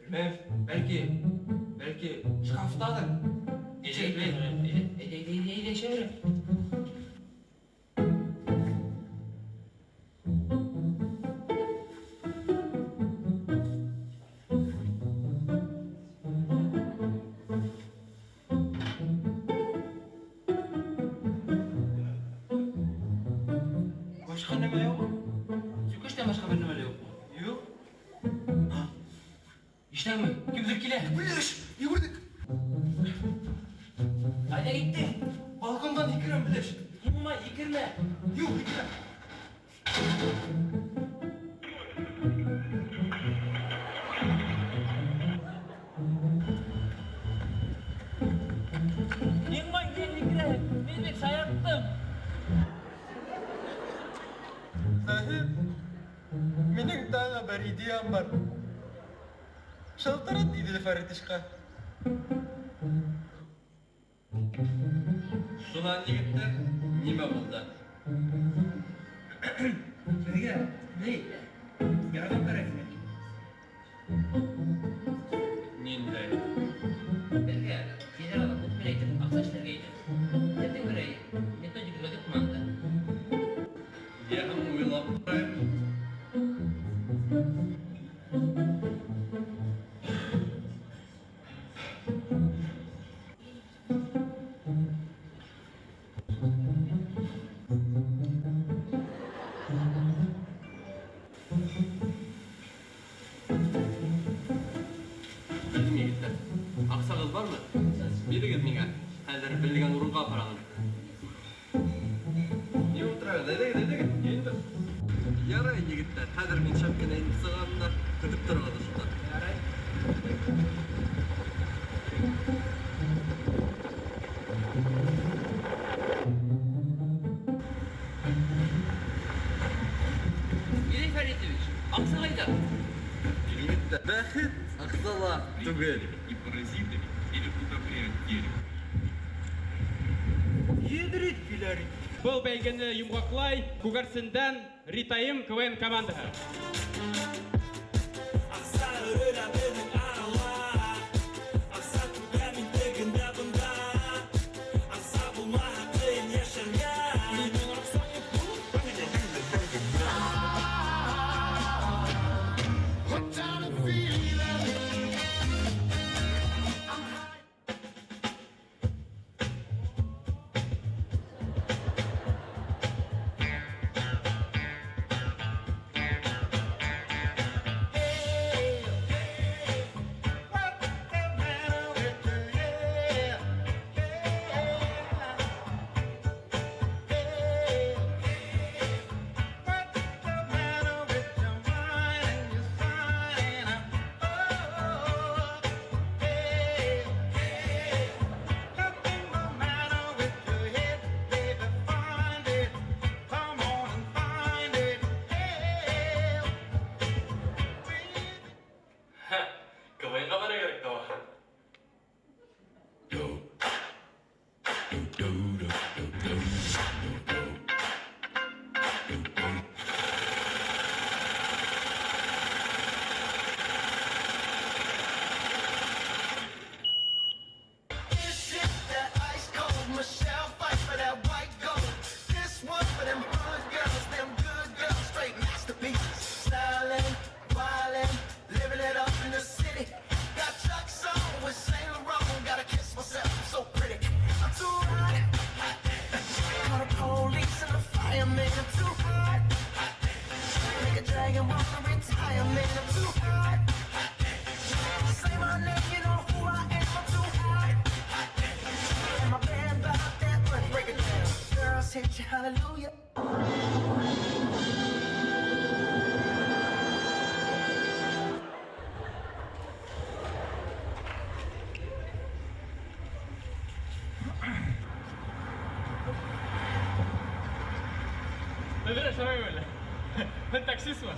Bilmem. Belki şkaftadır. Gece İyi şöyle. Başka ne yok? Süküşten başka bir numara yok. Yok. İşte mi? Kimdir? Biliş, yürüdük. Hadi gitti. Balkondan yıkırım biliş. Ama yıkırma. Yok yıkırım. Yıkma yıkırma. Ben sayattım. Sahip, mening tana bir ideyam var. Şaltarat idi Faridishqa. Şulan yigitler nima bo'ldi? Bizga ne? Yordam kerakmi? Nende? Belki general bu aytib aqsashlarga aytdi. Neden göre? Metodolojik kumanda. Yaxın Хәзер мин шапканы инде сыгам да көтеп торыгыз шунда. Ярай. Ирей Фәритович, Аксалайда. Иректе бәхет Аксала түгел. Едрит Пиларит. Был бәйгене йомгаклай Күгәрсендән Ритаим КВН командаһы. КВН-га бара керек тава. Hallelujah. Тәдәрә шарай вәлә. Һәм таксисмы?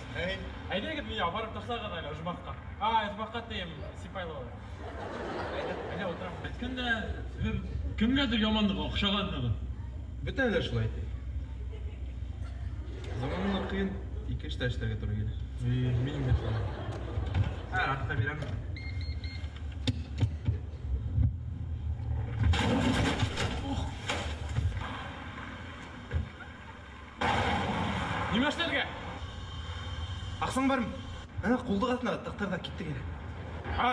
Әйдә гит меня барып ташларга да җмакка. Җмакка тем Сипайлова. Әйдә утырам. Әйткәндә, кемгәдер яманлык охшагандыгы. Бөтәләр шулай ди. Заманның кыен ике эштә эшләргә туры килә. Минем дә шулай. Артта бирәм. Нимә эшләргә? Аксаң бармы? Ана кулдык астына тактарда китте генә.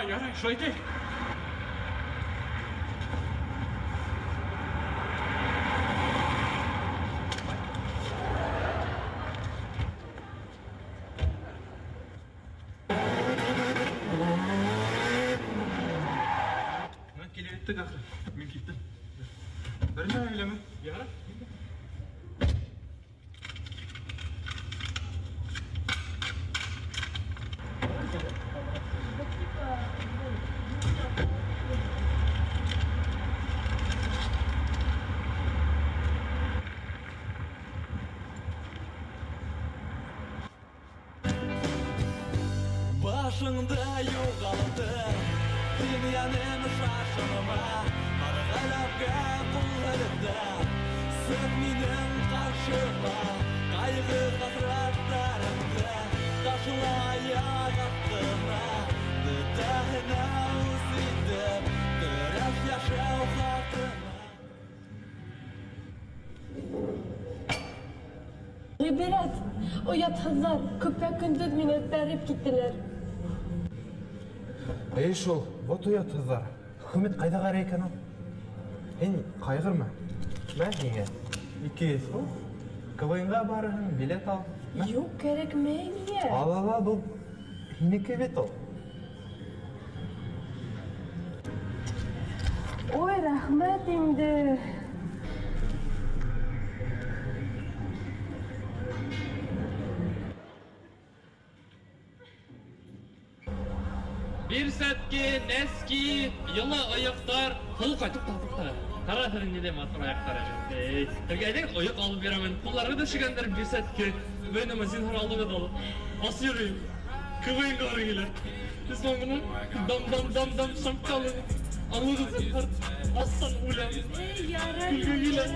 Ярай, шулай итик. Килеп ахыр. Мин киттем. Берне әйләме? Ярай. Башыңда юғалтып, дөньяның шашыныма, Марғалапқа құлғырында, сен минем қаршыма, қайғы қасыраттарымды, қашылаяқ аттыма, Дүтәхіна үсітіп, көрәп яшау хақыма. Гыйбарәт, оятһыҙҙар, күпкә көндөҙ мине бәреп киттеләр. Эй шул, вот уятһыҙҙар. Хөкүмәт ҡайҙа ғара икән ул? Һин ҡайғырма. Мә һиңә 200 сум. КВН-ға барыһың, билет ал. Юҡ, кәрәкмәй миңә. Ал, был һинеке бит ул. Ой, рәхмәт инде. Бирсәтке, нәски, йылы аяқтар. Құлқа, тұқта. Қара сәрін неде матыр аяқтар әжім. Тіргәйден ойық алып беремін. Құллары да шығандар бирсәтке. Мен ama зинхар алдыға далы. Ас ерейім. Кывайын қалары келер. Соңғының дам шамчалы. Алығы зинхар. Астан улям. Күлгі келер.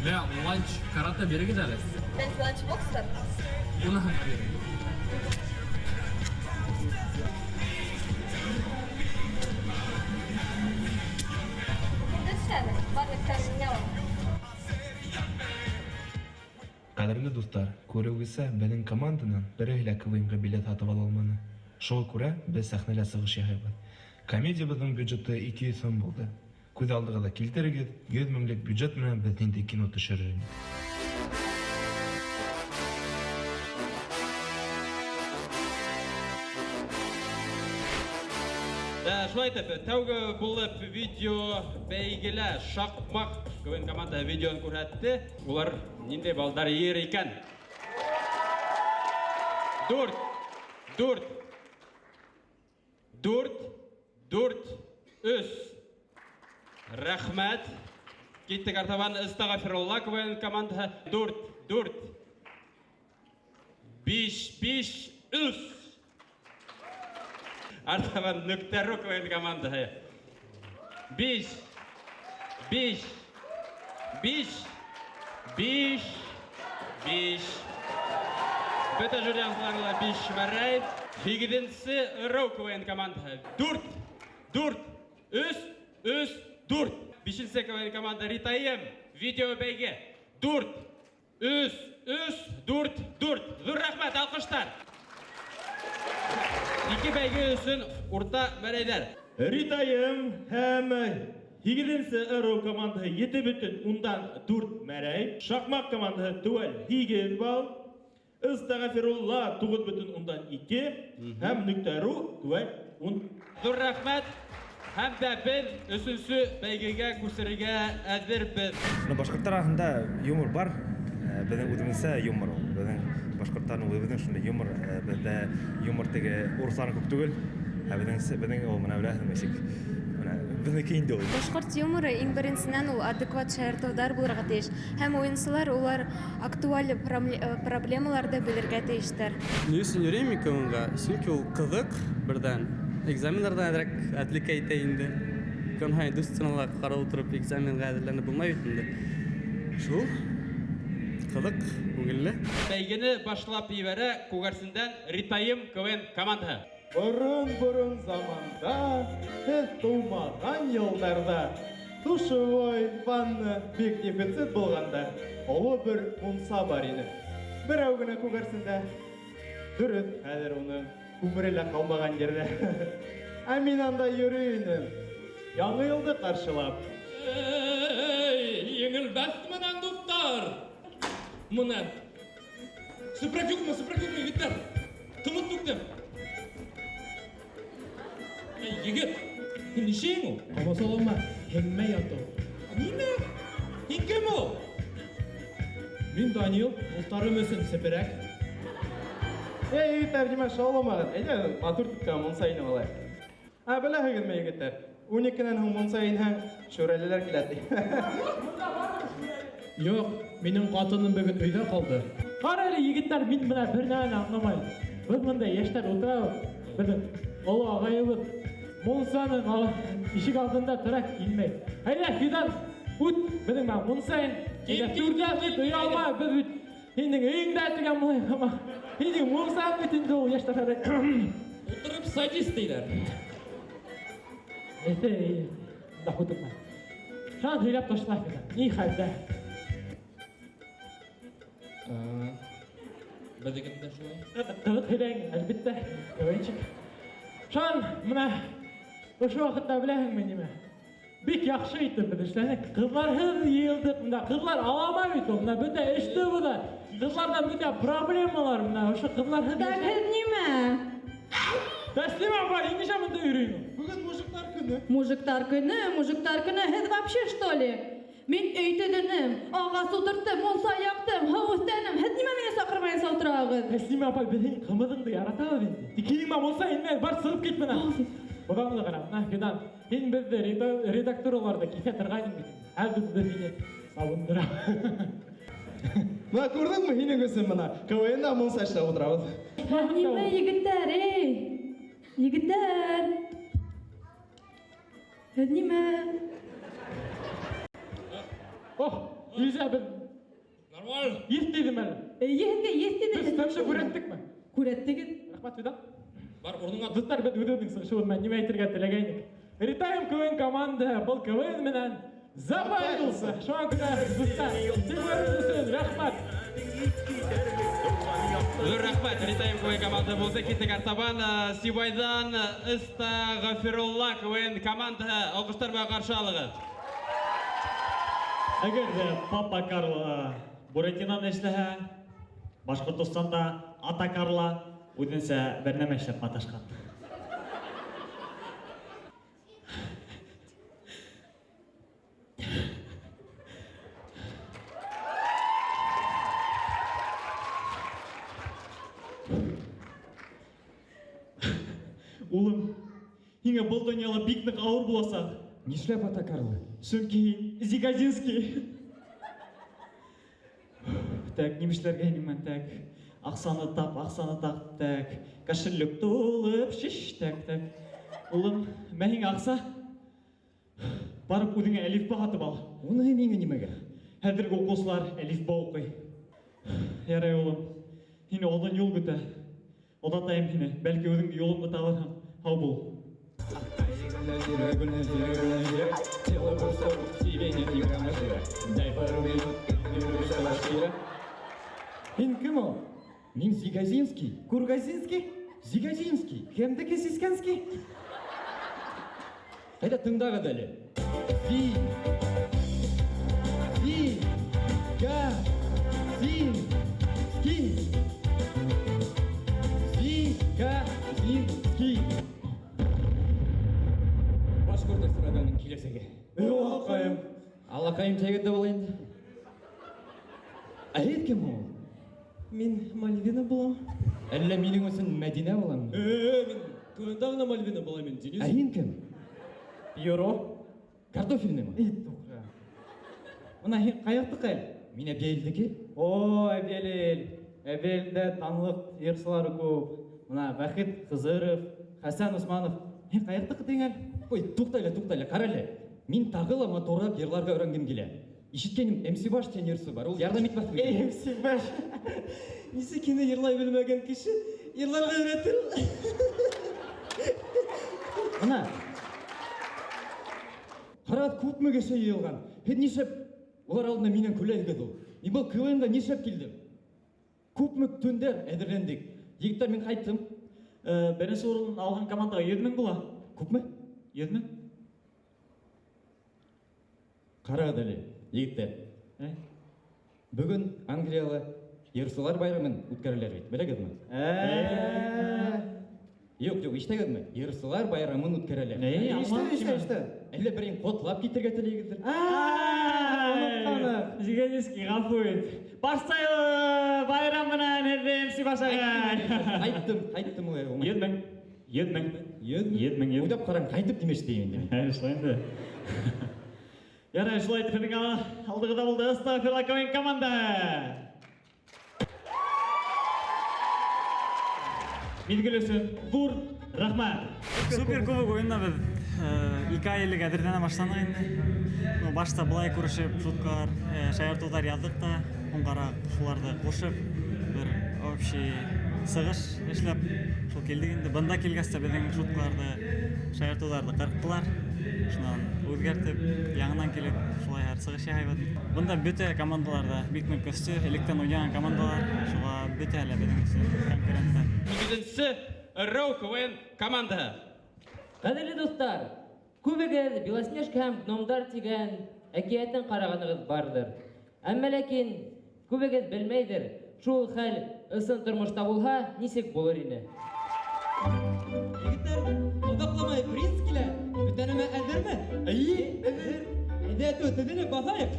Ya lunch karate biri gidelim. Ben lunchbox'tar. Bunu hem biri. Кадерлі достар, көрігісі біздің команданың бірі КВНға билет сатып ала алмады. Шоу күрә біз сәхнәлә сығыш яһайбыз. Комедиябыздың бюджеты 200 сум болды. Күз алдыгыда килтерегез, 100 меңлек бюджет менән без инде кино төшерербез. Шулай итеп, тәүге булып видео бәйгелә шакмак КВН команда видеоны күрһәтте. Улар нинди балдар йөр икән? 4 3 Рәхмәт. Киттек артабан Истагъфирулла КВН команда 4 5 3 Артабан Нүктәру КВН команда 5 Бөтә журналистларга 5 мәрәй. 8-нче Рау КВН команда 4 3 5-нче КВН команда Ритаем видео бәйге 4 Зур рәхмәт, алкыштар. Ике бәйге өсөн урта мәрәйдәр. Ритаем һәм 8-нче Рау команда 7,4 мәрәй. Шакмак команда түгел 8 балл. Истагъфирулла 9,2 һәм Нүктәру түгел 10. Зур рәхмәт. Һәм дә без өченче бәйгегә күчерергә әзербез. Башкортлар арасында юмор бар. Безнең үзебезнең юмор. Безнең башкортларның үзебезнең шундый юмор. Бездә юмор теге урысларның күп түгел. Безнең ул менә беләсең ничек. Безнеке инде ул. Башкорт юморы иң беренчедән ул адекват шаяртудар булырга тиеш. Һәм уенчылар улар актуаль проблемаларда белергә тиештер. Ни өчен йөрим икәнгә? Чөнки ул кызык бердән. Экзаменнардан әдрәк әтлек әйтә инде. Көн һай дустынлар карап утырып экзаменга әзерләнеп булмай бит инде. Шул кызык, күңелле. Бәйгене башлап ибәрә Күгәрсендән Ритаем КВН команда. Борын заманда, һез тумаган елларда, тушевой ванна бик дефицит булганда, олы бер мунса бар иде. Берәү генә Күгәрсендә. Дөрес, хәзер уны күмерелә калмаган җирдә. Ә мин анда йөрим. Яңа елды каршылап. Еңелбәс менән дуслар. Моны. Сыпракюкма, егетләр. Тымыт түктем. Егет, нишең ул? Амасалама, һеңмә яту. Нимә? Һин кем ул? Мин Данил, ултарым өсөн сепрәк. Тәрҗемә шауламагыз. Әйдә, матур тоткан мунсайны алай. Беләһегезме, егетләр? 12-нән һуң мунсайны шүрәлеләр килә. Юк, минең катыным бүген өйдә калды. Кара әле егетләр, мин менә бер нәрсәне аңламыйм. Без монда яшьтәр утырабыз. Безнең олы агайыбыз Мунсаның ишек алдында тора килмәй. Әйдә, Фидан, үт, безнең Мунсаң. Әйдә, түрдә бит уя алма, без бит. Һинең өеңдә тигән булай һама. Һинең Мунсаң бит инде ул яшьтәр. Утырып садист диләр. Да хутма. Шан һөйләп ташлай Фидан. Ни хәлдә? Бедегин де шулай. Кызык хилең, әлбәттә, кавайчик. Шан, менә ошо вакытта беләһеңме ниме? Бик яхшы итеп без эшләдек. Кызларһыз йыелдык, монда кызлар алама бит ул, менә бөтә эште бу да. Кызларда бөтә проблемалар, менә ошо кызларһыз. Һез нимә? Тәслим апа, ничә монда йөрөйсең? Бүген мужиклар көне. Мужиктар көне, һез вообще что ли? Мин өйтеденем, ағас утырттым, монса яктым, һау өстәнем, һез нимә мине сакырмайынса утырагыз? Тәслим апа, безнең кымыдыңды яратабыз инде. Тикилиңмә монса инме, бар сырып кит менә. Бабамны кара, менә Фидан, һин безне редакторларда кисә торгайның бит. Хәзер без мине сабындыра. Менә күрдеңме һинең өсөн менә КВНда монса эшләп утырабыз. Нимә егетләр, егетләр. Һез нимә? Изабель. Нормально. Есть дидем әле. Есть дидем. Без тәмшә күрәттекме? Күрәттегез. Рәхмәт Фидан. Бар урынга Дуслар, без үҙебезнең сыгышыбыз менән нимә әйтергә теләгәйнек. Ритаем КВН команда был КВН менән забавился. Шуңа күрә дуслар, сиңләрегез өсөн рәхмәт. Зур рәхмәт, Ритаем КВН команда булды. Китек артабан Сибайдан Ыста Гафирулла КВН команда алкыштар белән каршы алыгыз. Әгәр дә Папа Карла Буратинаны эшләһә, Башкортостанда Ата Карла үҙенсә бер нәмә эшләп маташкан. Улым, һиңә был дөньяла бик нык авыр буласаң. Нишләп Ата Карла? Чөнки Зигазинский. Так, нимешләргә инемен, так. Аксаны тап, так. Кошелек тулып, шиш, так. Улым, мен һиңа акса барып үҙеңә әлифба һатып ал. Уны миңа нимәгә? Хәзерге укучылар әлифба укый. Ярай, улым. Һине алдан юл көтә. Оҙатайым һине, бәлки үҙеңдә юлыңды табырһың. Һау бул. Һин кем ул? Мин Зигазинский. Кургазинский? Зигазинский. Кемдеке Сисканский? Әйдә тыңдагыз әле. Зигазинский. Башкорт эстраданың киләсәге. Аллакайым. Аллакайым тәгәдә була инде. Әйт кем ул? Мин Мальвина булам. Әллә минең өсөн Мәдинә буламы? Мин КВНда гына Мальвина булам, мин Денис. Ә һин кем? Пьеро. Картофельныймы? Тугра. Мына һин каяктыкы? Мин Әбиелдеке. О, Әбиел. Әбиелдә танлык йырсылары күп. Мына Вахит Хызыров, Хасан Усманов. Һин каяктыкы дигән? Ой, туктайлы, кара әле. Мин тагыла моторлап йырларга өйрәнгем килә. Ишеткәнем МС Баш тенерсы бар, ул ярдәм итмәс бит. МС Баш. Нисек кине йырлай белмәгән кеше йырларга өйрәтер? Ана. Харап күпме кеше йыелган. Һин нишләп улар алдында миннән көләгез ул? Мин бу КВНда нишләп килдем? Күпме төндәр әзерләндек. Егетләр, мин кайттым. Беренче урын алган командага 100 мең була. Күпме? 100 мең. Карагыз әле, егетләр. Бүген Англиялы йырсылар байрамын үткәрәләр бит, беләгезме? Юк, ишетәгезме? Йырсылар байрамын үткәрәләр. Ишетә. Әллә берен котлап китергә теләгездер? Унытканы. Зигазинский гафу ит. Баштайлы байрам менән МС Башага. Кайттым ул. 100 мең. 100 мең. 100 мең. Уйлап карам, кайтып демеш дейм инде. Шулай инде. Ярай, шулай итеп алдыгыда булды Ыста КВН команда. Билгеле өчен зур рахмат. Супер кубок ойынына біз 2 айлық әзірләнә башландық инде. Башта былай күрешеп, шуткалар, шаяртулар яздык та, оңғара шуларды кушып, бер общий сыгыш эшләп, шул келдик инде. Бында келгәстә безнең шуткаларды, шаяртуларды кырктылар. шунан үзгәртеп, яңынан килеп, шулай сыгыш яһайбыз. Бунда бөтә командаларда бик нык көстө, электән уйнаган командалар, шуңа бөтә әле безнең өчен конкурентлар. 8-нче РРО КВН командаһы. Кадерле дуслар, күбегез Белоснежка һәм Гномдар дигән әкиятен караганыгыз бардыр. Әмма ләкин күбегез белмәйдер, шул хәл ысын тормышта булһа, нисек булыр иде? Егеттер, одакламай принц килә. Бүтәнеме әзерме? Әйе, әзер. Әйдә, төтене басайык.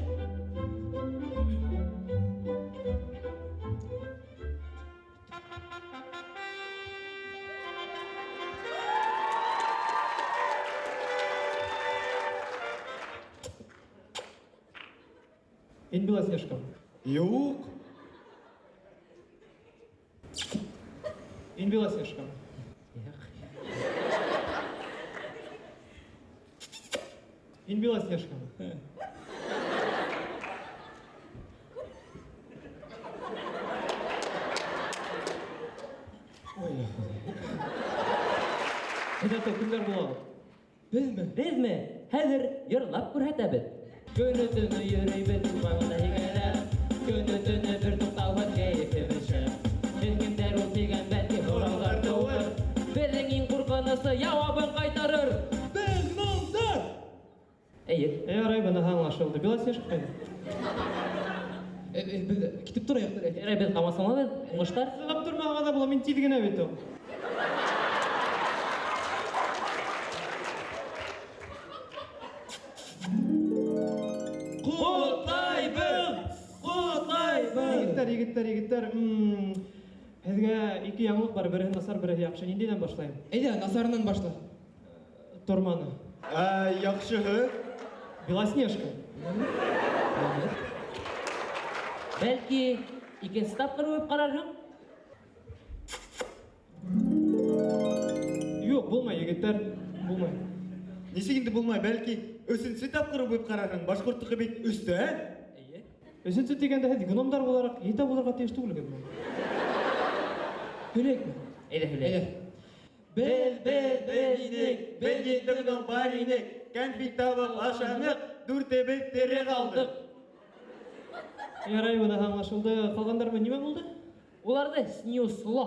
Ин Белоснежка. Юк. Ин Белоснежка. Ин Белоснежка. Әйдә, кемдер була? Безме? Хәзер йырлап күрһәтәбез. Көне-төне йөрөйбез туганда һигәләр. Көне-төне бер туктаусыз кәефебез шәп. Кемдер ул дигән бәлки һораулар тууыр. Безнең иң куркынычлы җавабын кайтарыр. Без Гномдар! Әйе. Ярай, бына аңлашылды. Белоснежка кайда? Без китеп торыйк. Ярай, без камасамабыз, уңыштар. Сыгып тормага да була, мин тиз генә бит ул. Егеттер. Һеҙгә ике яңлык бар, береһе насар, береһе яҡшы. Ниндәйҙән башлайым? Әйдә, насарынан башла. Торманы. Яҡшыһы? Белоснежка. Бәлки, икенсе тапҡыр үбеп ҡарарһың? Юҡ, булмай, егеттәр, булмай. Нисек инде булмай, бәлки, өсөнсө тапҡыр үбеп ҡарарһың. Башҡорттоҡо бит өстә, Әйе. Өсөнсө тигәндә һеҙ гномдар булараҡ ета булырға тейеш түгелгеҙме? Һөйләйекме? Әйҙә, һөйләйек. Беҙ ете гном бар инек, кәнфит табып ашаныҡ, дүртебеҙ тере ҡалдыҡ. Ярай, бына аңлашылды. Ҡалғандармы нимә булды? Уларҙы снюсло.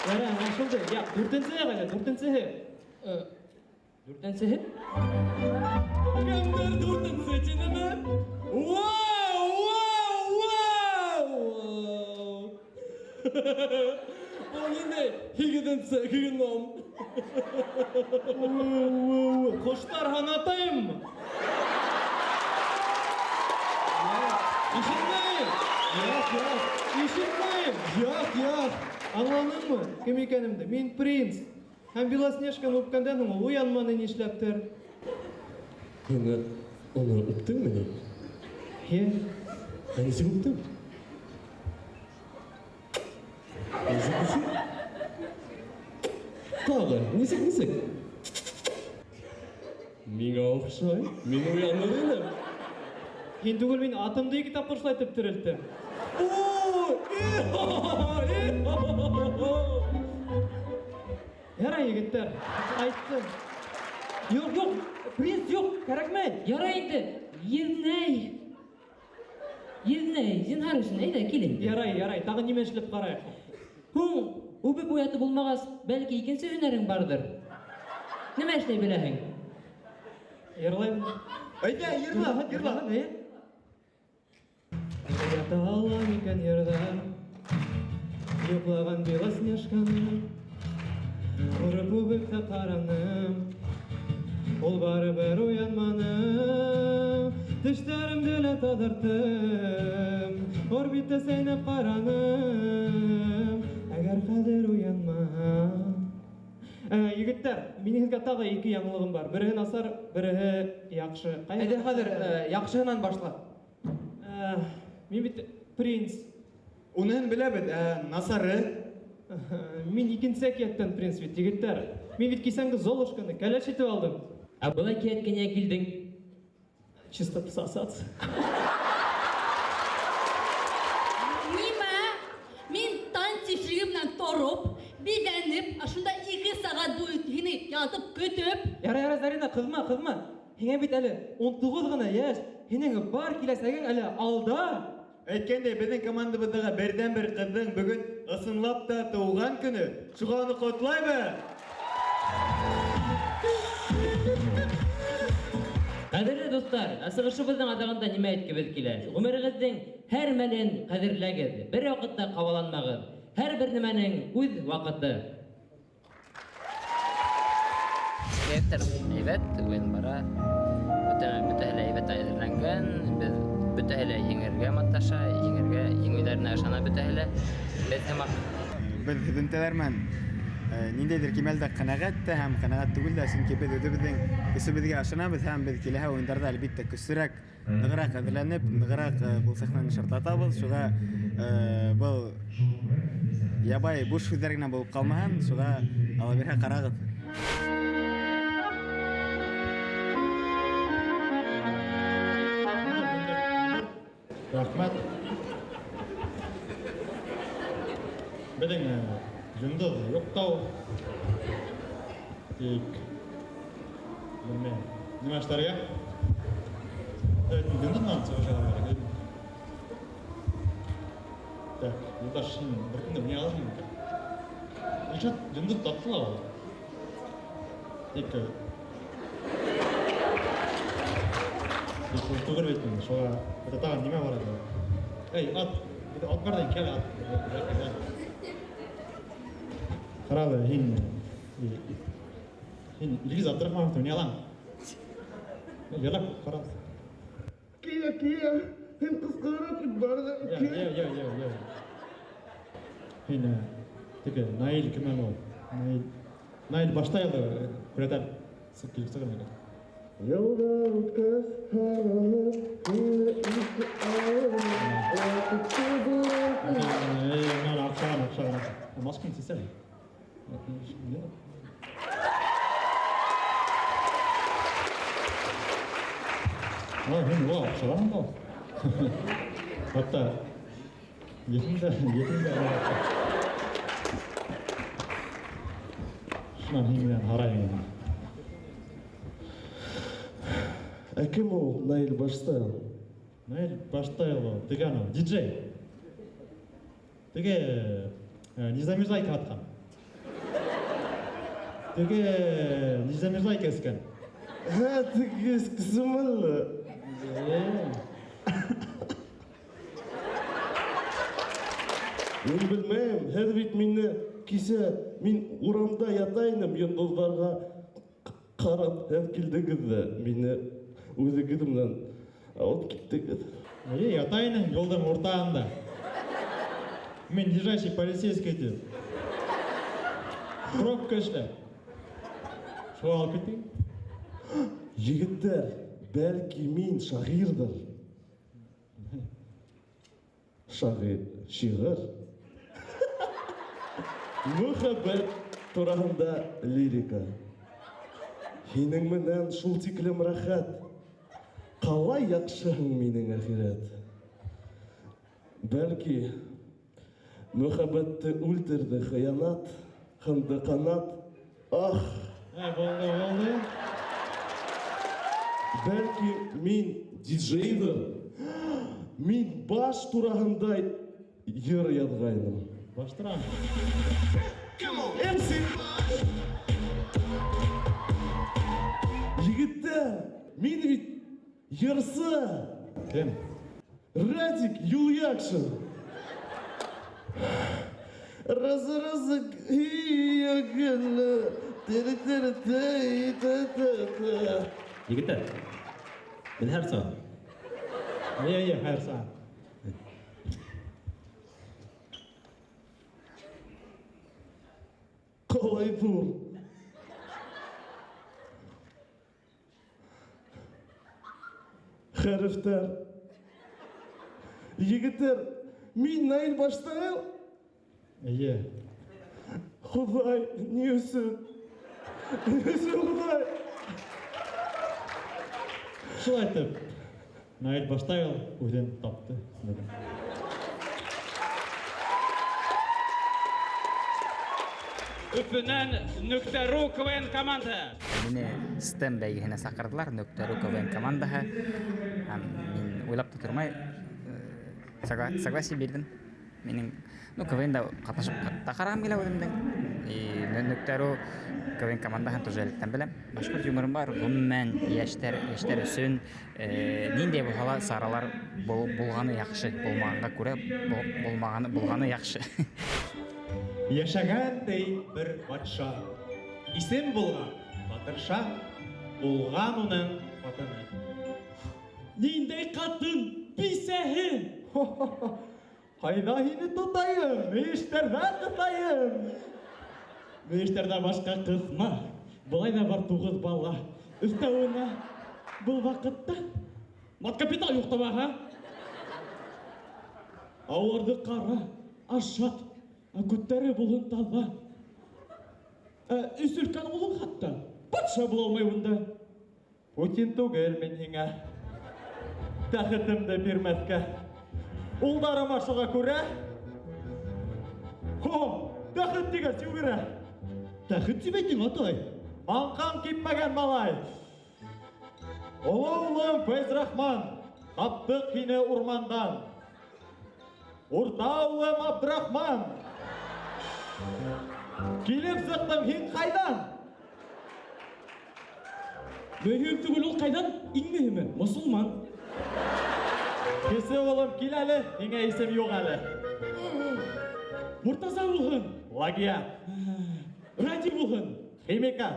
Ярай, аңлашылды. Я, дүртенсеһе ҡайҙа? Дүртенсеһе. Дүртенсеһе? Кемдер дүртенсе тинеме? Ул ниндәй һигеҙенсе гном? Ҡоштар һанатайыммы? Ишетмәйем! Ишетмәйем! Яҡ! Аңланыңмы кем икәнемде? Мин принц. Һәм Белоснежканы үпкәндән һуң ул уянманы нишләптер? Уны үптеңме ни? Нисек үптең? Нисек? Тағы, нисек? Миңа оҡшай, мин уяныр инем. Һин түгел, мин атымды ике тапҡыр шулайтып терелттем. Ярай, егеттәр, айттым. Юҡ, принц юҡ, кәрәкмәй. Ярай инде, Еҙнәй, зинһар өсөн, әйҙә, килен. Ярай, тағы нимә эшләп ҡарайыҡ? Һуң, үбеп уятып булмағас, бәлки икенсе һөнәрең барҙыр. Нимә эшләй беләһең? Йырлайым. Әйҙә, йырла. Ята алам икән йырҙа, йоҡлаған Белоснежканы, ұрып үбеп тә ҡараным, ул барыбер уянманы, тештәремде лә таҙарттым, орбитта сәйнәп ҡараным, әгәр хәҙер уянмаһам. Егеттәр, минең һеҙгә тағы ике яңылығым бар. Береһе насар, береһе яҡшы. Әйдә, хәҙер яҡшыһынан башла. Мин бит принц. Уныһын беләбеҙ, насары. Мин икенсе әкиәттән принц бит, егеттәр. Мин бит кисәнге Золушканы кәләш итеп алдым. Ә был әкиәткә ниңә килдең? Чисто пососаться. Нимә? Мин тан тишеге менән тороп, биҙәнеп, шунда ятып көтөп. Яра, Зарина, кызма. Һиңә бит әле 19 гына яшь. Һинең бар киләсәгең әле алда. Әйткәндәй, безнең командабыздагы бердән-бер кызның бүгін ысынлап та туган көне. Шуңа аны котлайбыз. Кадерле достар, асыгышыбызның адагында нимә әйткебез килә? Гомерегезнең һәр мәлен кадерләгез, бер вакытта кабаланмагыз. Һәр бер нимәнең үз вакыты. Театр әйбәт, уен бара. Бөтәһе әйбәт әзерләнгән. Без бөтәһе еңергә маташа, еңүләренә ышана бөтәһе. Без һәм Без хезмәтләрмен. Ниндәйдер кимәлдә канәгать та һәм канәгать түгел дә, чөнки без үзебезнең көсебезгә ышанабыз һәм без киләһә уеннарда әлбәттә көчсезрәк, ныграк әзерләнеп, ныграк бу сәхнәне шартлатабыз. Шуңа бу ябай буш сүзләр генә булып калмаһын, шуңа ала бирһә карагыз. Рахмат. Біздің жындыз жоқтау. Тек білмеймін. Неме аштарға? Жындыз маған соғышаға керек. Так, Юлдаш, сен бір күнде не аласың? Ишат, жындыз таттыла ол. Тек Тугыр бетмін, шоға тағын неме барады? Эй, ат бардан кәл ат. Қарады, хин егіз аттырық мағықты не алаң? Елап, қарады. Кия, хин қысқарып барды. Хин, теке, Наил кімен ол. Наил баштай алды, күретәл сып келіп сығын еді. Yolda utkaz havalar, yine iki Akşam. Maskın sesleri. Hem o akşam da. Hatta yetimde. Şunan himden harayın. Кім ол Наил Баштаев? Наил Баштаев деген диджей. Теге Низамирзайка атқан. Теге Низамирзайка ескен. Теге ескісім әлі. Мен білмейм, әді бет мені кесе мен урамда ятайным, йондоздарға қарап әткілдігізді мені өзі кедімнен алып кеттігіз. Ятайның жолдың ортағында. Мен держащий полицейский дед. Пробка ішлеп. Шо алып кеттің? Жігіттер, бәлки мен шағирдір. Шағыр. Мұхаббет турасында лирика. Хинең менән шул тиклем рәхәт. Қалай яқшыһың минең әхирәт. Бәлки мұхаббетті үлтерді хыянат, хынды қанат. Ах! Болды. Бәлки мен диджейдір. Мен баш турағындай ер ядғайным. Баштырам. MC! Егіттер, мен бит ерсы. Кім? Радик Юльякшин. Разы гиягілі. Егіттер, мен әр саған. Әр саған. Қалай тұр? Хәріфтер. Егіттер, мен Наил Баштаев? Құдай, не үшін? Құдай? Шыл айтып, Наил Баштаев өзен тапты. Үпүнен Нүктәру КВН команда. Мені STEM бәйгеһенә сакырдылар, Нүктәру КВН командаһы. Һәм мин уйлап та тормай согласие бирдем. Минең КВНда катнашып та карагым килә үземнең. Нүктәру КВН командаһын тоже электән беләм. Башкорт юморым бар, гомумән яшьтәр өсөн ниндәй булһа саралар булганы яхшы, булмаганга күрә булганы яхшы. Яшәгәндәй бер патша. Исем булган Батырша, булган уның хатыны. Ниндәй катын бисәһе? Кайда һине тотайым? Миштәрдә тотайым. Миштәрдә башка кызма. Болай да бар 9 бала. Өстәвенә бұл вакытта мат капитал юк таба, ха? Аларды кара, ашат, күттәре булын таза. Үсүлкән улың хатта. Патша була алмай бунда. Путин түгел мин һиңә. Тәхетемде бирмәскә. Улдарыма шуға күрә. Тәхет дигән сигәрә. Тәхет дибәйтең атай. Анкан кипмәгән малай. Улым Фәйзрахман, таптык һине урмандан. Урта улым Абдрахман. Килеп сыктың һин кайдан? Мөһим түгел ул кайдан? Иң мөһиме мусулман. Кесе улым кил әле, һиңә исем юк әле. Муртаза булһын. Лагия. Ради булһын. Химика.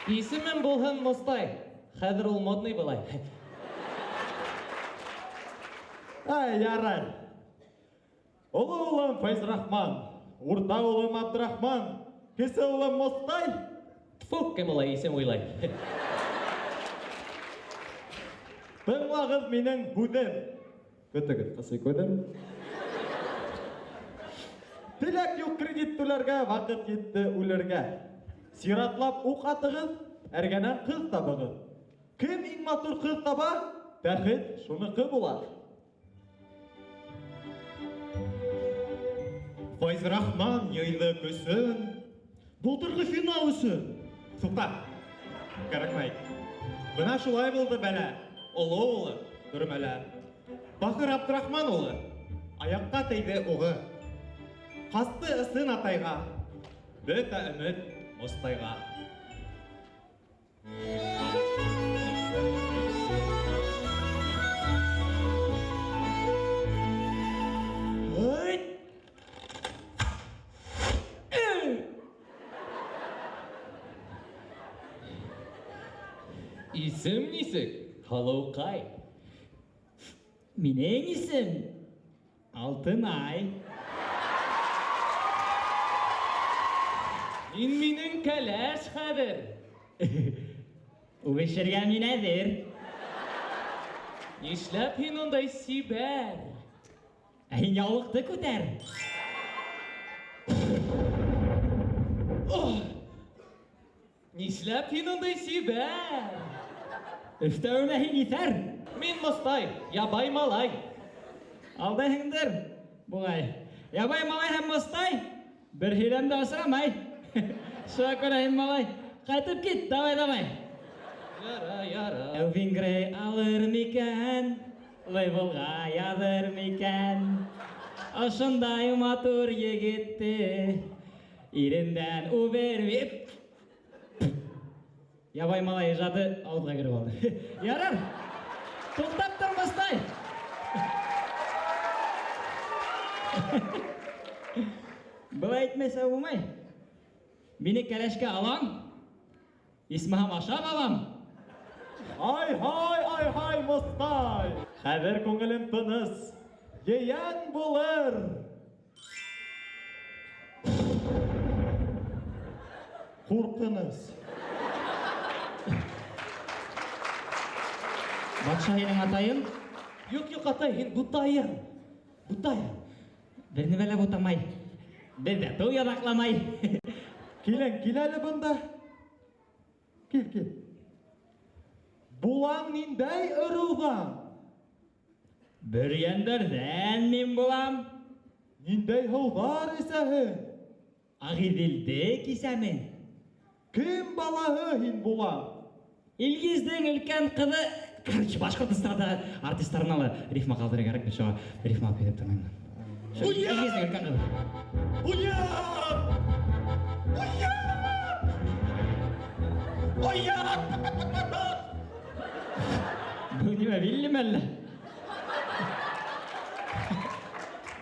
Исемем булһын Мостай. Хәзер ул модный булай. Ярай. Олы улым Фәйзрахман, урта улым Абдрахман, кесе улым Мостай. Тфу, кем улай исем уйлай. Тыңлагыз минең һүҙем. Көтөгөз, кысый күдем. Теләк юк кредит түләргә, вакыт етте үләргә. Сиратлап ук атыгыз, әргәнән кыз табыгыз. Кем иң матур кыз таба, тәхет шуныҡы була. Файзрахман йыйлы көсөн, былтырғы финал өсөн. Туҡта, кәрәкмәй. Бына шулай булды бәлә. Олы улы төрмәлә. Бахыр Абдрахман улы аяҡҡа тейҙе уғы. Ҡасты ысын атайға, бөтә өмөт Мостайға. Исем нисек? Халыукай. Минең исем Алтынай. Мин минең кәләш хәҙер. Үбешергә мин әҙер. Нишләп һин ундай сибәр? Һин яулыҡты күтәр. Нишләп һин ундай сибәр? Өстәүенә һин иҫәр. Мин Мостай, ябай малай. Алдайһыңдыр, буғай. Ябай малай һәм Мостай бер һөйләмдә осрамай. Шуға күрә һин малай, ҡайтып кит, давай. Яра. Элвингрей алыр микән, лейблға яҙыр микән. Ошондай матур егетте ирендән үбер. Ябай малай ижады ауызға кіріп алды. Ярар, тоқтап тұр Мостай. Бұл әйтмәсә булмай. Мине кәләшкә алаң, исмаһам ашап алам. Ай, Мостай! Хәҙер күңелем тыныс, ейән булыр. Ҡурҡыныс. Батша һинең атайың? Юк, атай, һин бутайың. Бер нимә лә бутамай. Бер дә тыу яҙаҡламай. Кил әле бында. Кил. Булаң ниндәй ырыуҙан? Бөрйәндәрҙән мин булам. Ниндәй һыуҙар эсәһең? Ағиҙелде кисәмен. Кем балаһы һин булаң? Илгиздең өлкән ҡыҙы... Короче, Башҡортостанда артисттарына ла рифма ҡалдырырға кәрәк, бит шуға рифма алып килеп тормайым. Илгиздең өлкән ҡыҙы. Бұл нимә, Вильям әллә?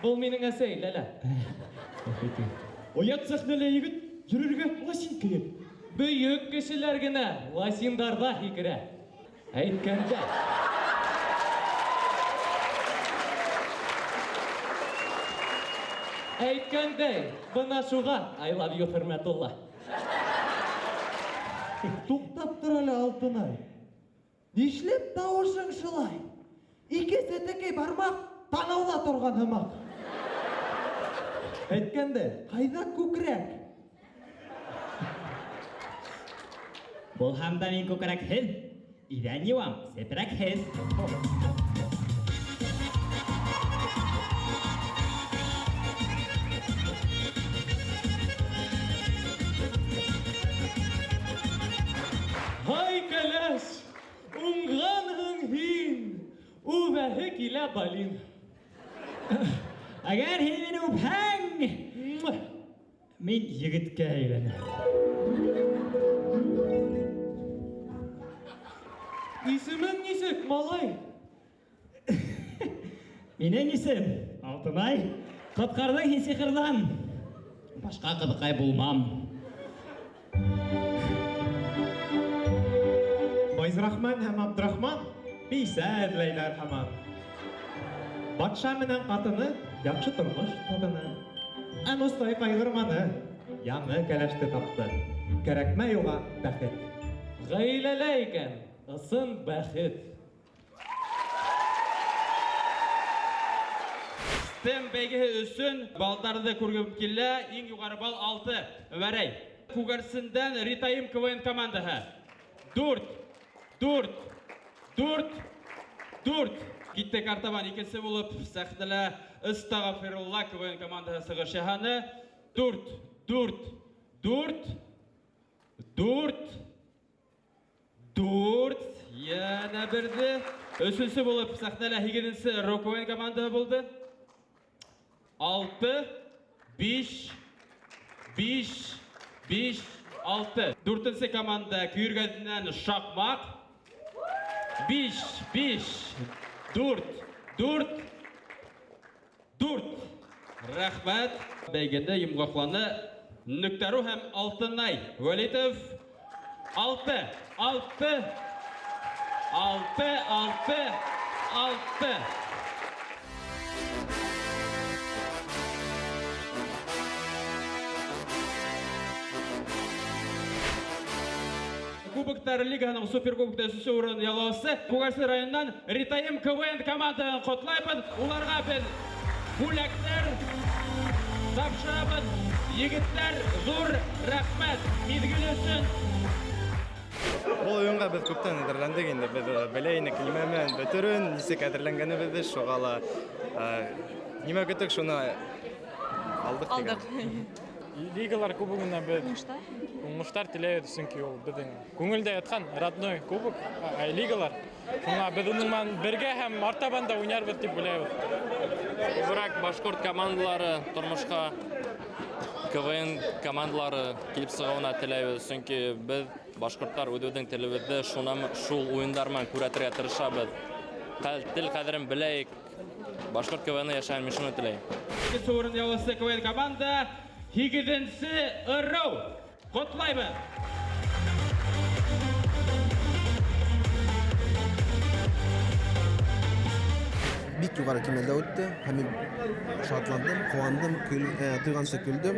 Бұл менің әсәй, ләлә. Оят сәхнәле егет йөрөргә ласин кереп. Бөйөк кешеләр генә ласиндарда һикерә. Әйткәндә. Әйткәндәй, бына шуға I love you, Хөрмәтулла. Туктап тор әле, Алтынай. Нишләп тауышың шулай? Ике сәтәкәй бармак танаула торган һымак. Әйткәндә, ҡайҙа күкрәк? Булһам да мин күкрәкһеҙ, иҙән йыуам, сепрәкһеҙ. Һай кәләш, уңғанһың һин, үбәһе килә балин. Әгәр һин мине үпһәң, мин егеткә әйләнәм. Исемең нисек, малай? Минең исем Алтынай. Ҡотҡарҙың һин сихырҙан. Башҡа ҡыҙыҡай булмам. Байзрахман һәм Абдрахман бисә эҙләйҙәр һаман. Батша менән ҡатыны яҡшы тормош татыны. Ә Мостай ҡайғырманы, яңы кәләште тапты. Кәрәкмәй уға бәхет. Ғаиләлә икән, ысын бәхет. Тем бәйгеһе өсөн балдарды күргем килә, иң юғары бал 6. Вәрәй. Күгәрсендән Ритаим КВН командаһы. 4. Киттек артабан икенсе булып сәхнәлә Ыстағфирулла КВН командаһы сығыш яһаны. 4. Яна берде. Өсөнсө булып сәхнәлә 8-нче КВН командаһы булды. 6, 5, 6. 4-нче команда Күйргәдән шахмат. 5, 4. Рәхмәт. Бәйгедә йомғакланы Нөктәру һәм Алтынай. Вәлитов 6. Кубоктар лиганың суперкубокта өсінші урын ялауысы Күгәрсен районынан Ритаим КВН командаһын котлайбыз. Уларга без бүләктәр тапшырабыз. Егетләр, зур рәхмәт мизгел өсөн. Бұл ойынға біз күптен әзірләндік инде. Біз беләйнек нимәмен бөтөрөн, нисек әзерләнгәнебезне шугала. Нимә көтөк шуны алдык. Лигалар кубогына біз уңыштар теләйбез, чөнки ул безнең күңелдә яткан родной кубок, лигалар. Шуңа без уның бергә һәм артабанда уйнарбыз дип уйлыйбыз. Күбрәк башкорт командалары тормышка КВН командалары килеп сыгуына теләйбез, чөнки без башкортлар үҙебезнең телебезде шул уендар менән күрәтергә тырышабыз. Тел кадерен беләйек. Башкорт КВН яшәгән мин шуны теләйм. Икенче урын ялысы КВН команда 8-нче ырау. Котлайбыз. Бик югары кимәлдә үтте. Һәм мин шатландым, куандым, туйганчы көлдем.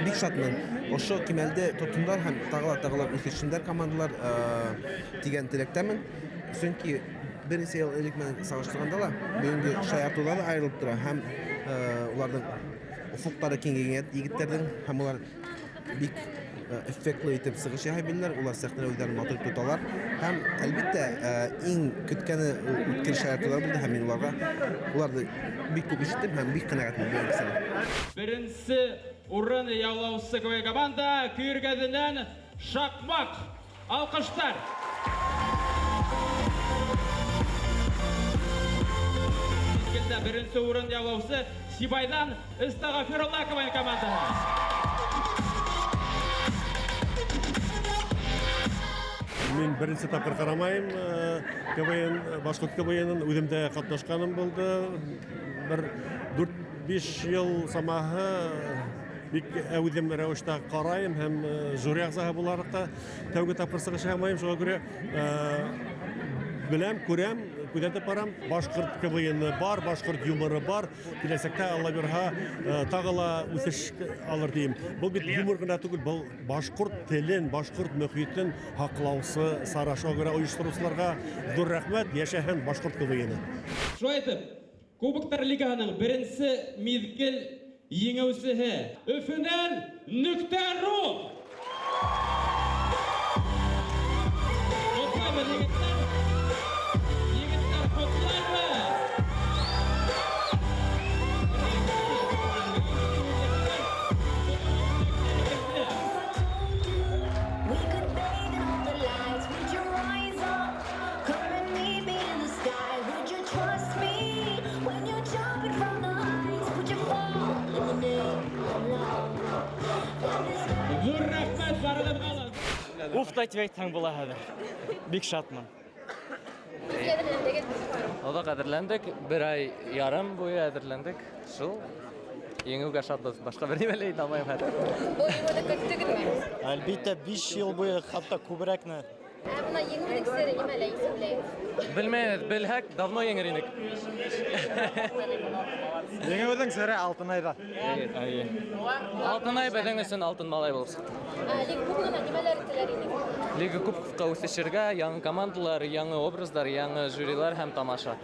Бик шатмын. Ошо кимәлдә тотымдар һәм тагыла үсешчәндәр командалар дигән теләктәмен. Чөнки беренче ел элек менән сагыштырганда ла бүгенге шаяртулар аерылып тора һәм уларның уфуктары киңәйгән егетләрнең һәм улар бик эффектлы итеп сыгыш яһайлар, улар сәхнәдә үзләрен матур тоталар. Һәм әлбәттә, иң көткәне үткер шаяртулар булды һәм мин уларны бик күп ишеттем һәм бик канәгатьмен бу икесенә. Беренче урын яулаучы КВН команда Күйргәзеннән Шакмак. Алкыштар. Икенче беренче урын яулаучы Сибайдан Истагафирулла КВН командасы. Мен бірінші тапқыр қарамайым, КВН, башқұрт КВН'ын өзімде қатнашқаным болды. Бір 4-5 ел самаһы бик әүзем рәвештә қарайым һәм жюри ағзаһы буларакта тәүге тапқыр сыгыш яһамайым. Шуңа күрә беләм, күрәм, күзәтеп барам. Башқұрт КВН'ы бар, башқұрт юморы бар. Киләсәктә Алла бирһә тагы ла үсеш алыр дим. Бу бит юмор гына түгел, бу башқұрт телен, башқұрт мөхитен һаклаусы сара. Шуңа күрә оештыручыларга зур рәхмәт, яшәһен башқұрт КВН'ы. Шулай итеп, Кубоктар лигаһының беренче мизгел еңеүчеһе Өфөнән Нүктә.ру. Уф, тайтып айтсаң була хәзер. Бик шатмын. Ода қадірлендік, бір ай ярым бойы әдірлендік. Шул еңуге шатбыз, башқа бір немелей дамайым хәзер. Бұл еңуді көттігін ме? Әлбәттә 5 ел бойы, хатта күбрәкне. Бұна еңудің сері немелей исемлейді? Білмейді, білхәк, давно еңір инек. Еңеудің сері алтын айда. Алтын ай бәдің өсін алтын малай болсын. Лига Кубогына немелер итәләр инек? Лига Кубокка үсешергә яңы командалар, яңы образдар, яңы жюрилар һәм тамаша.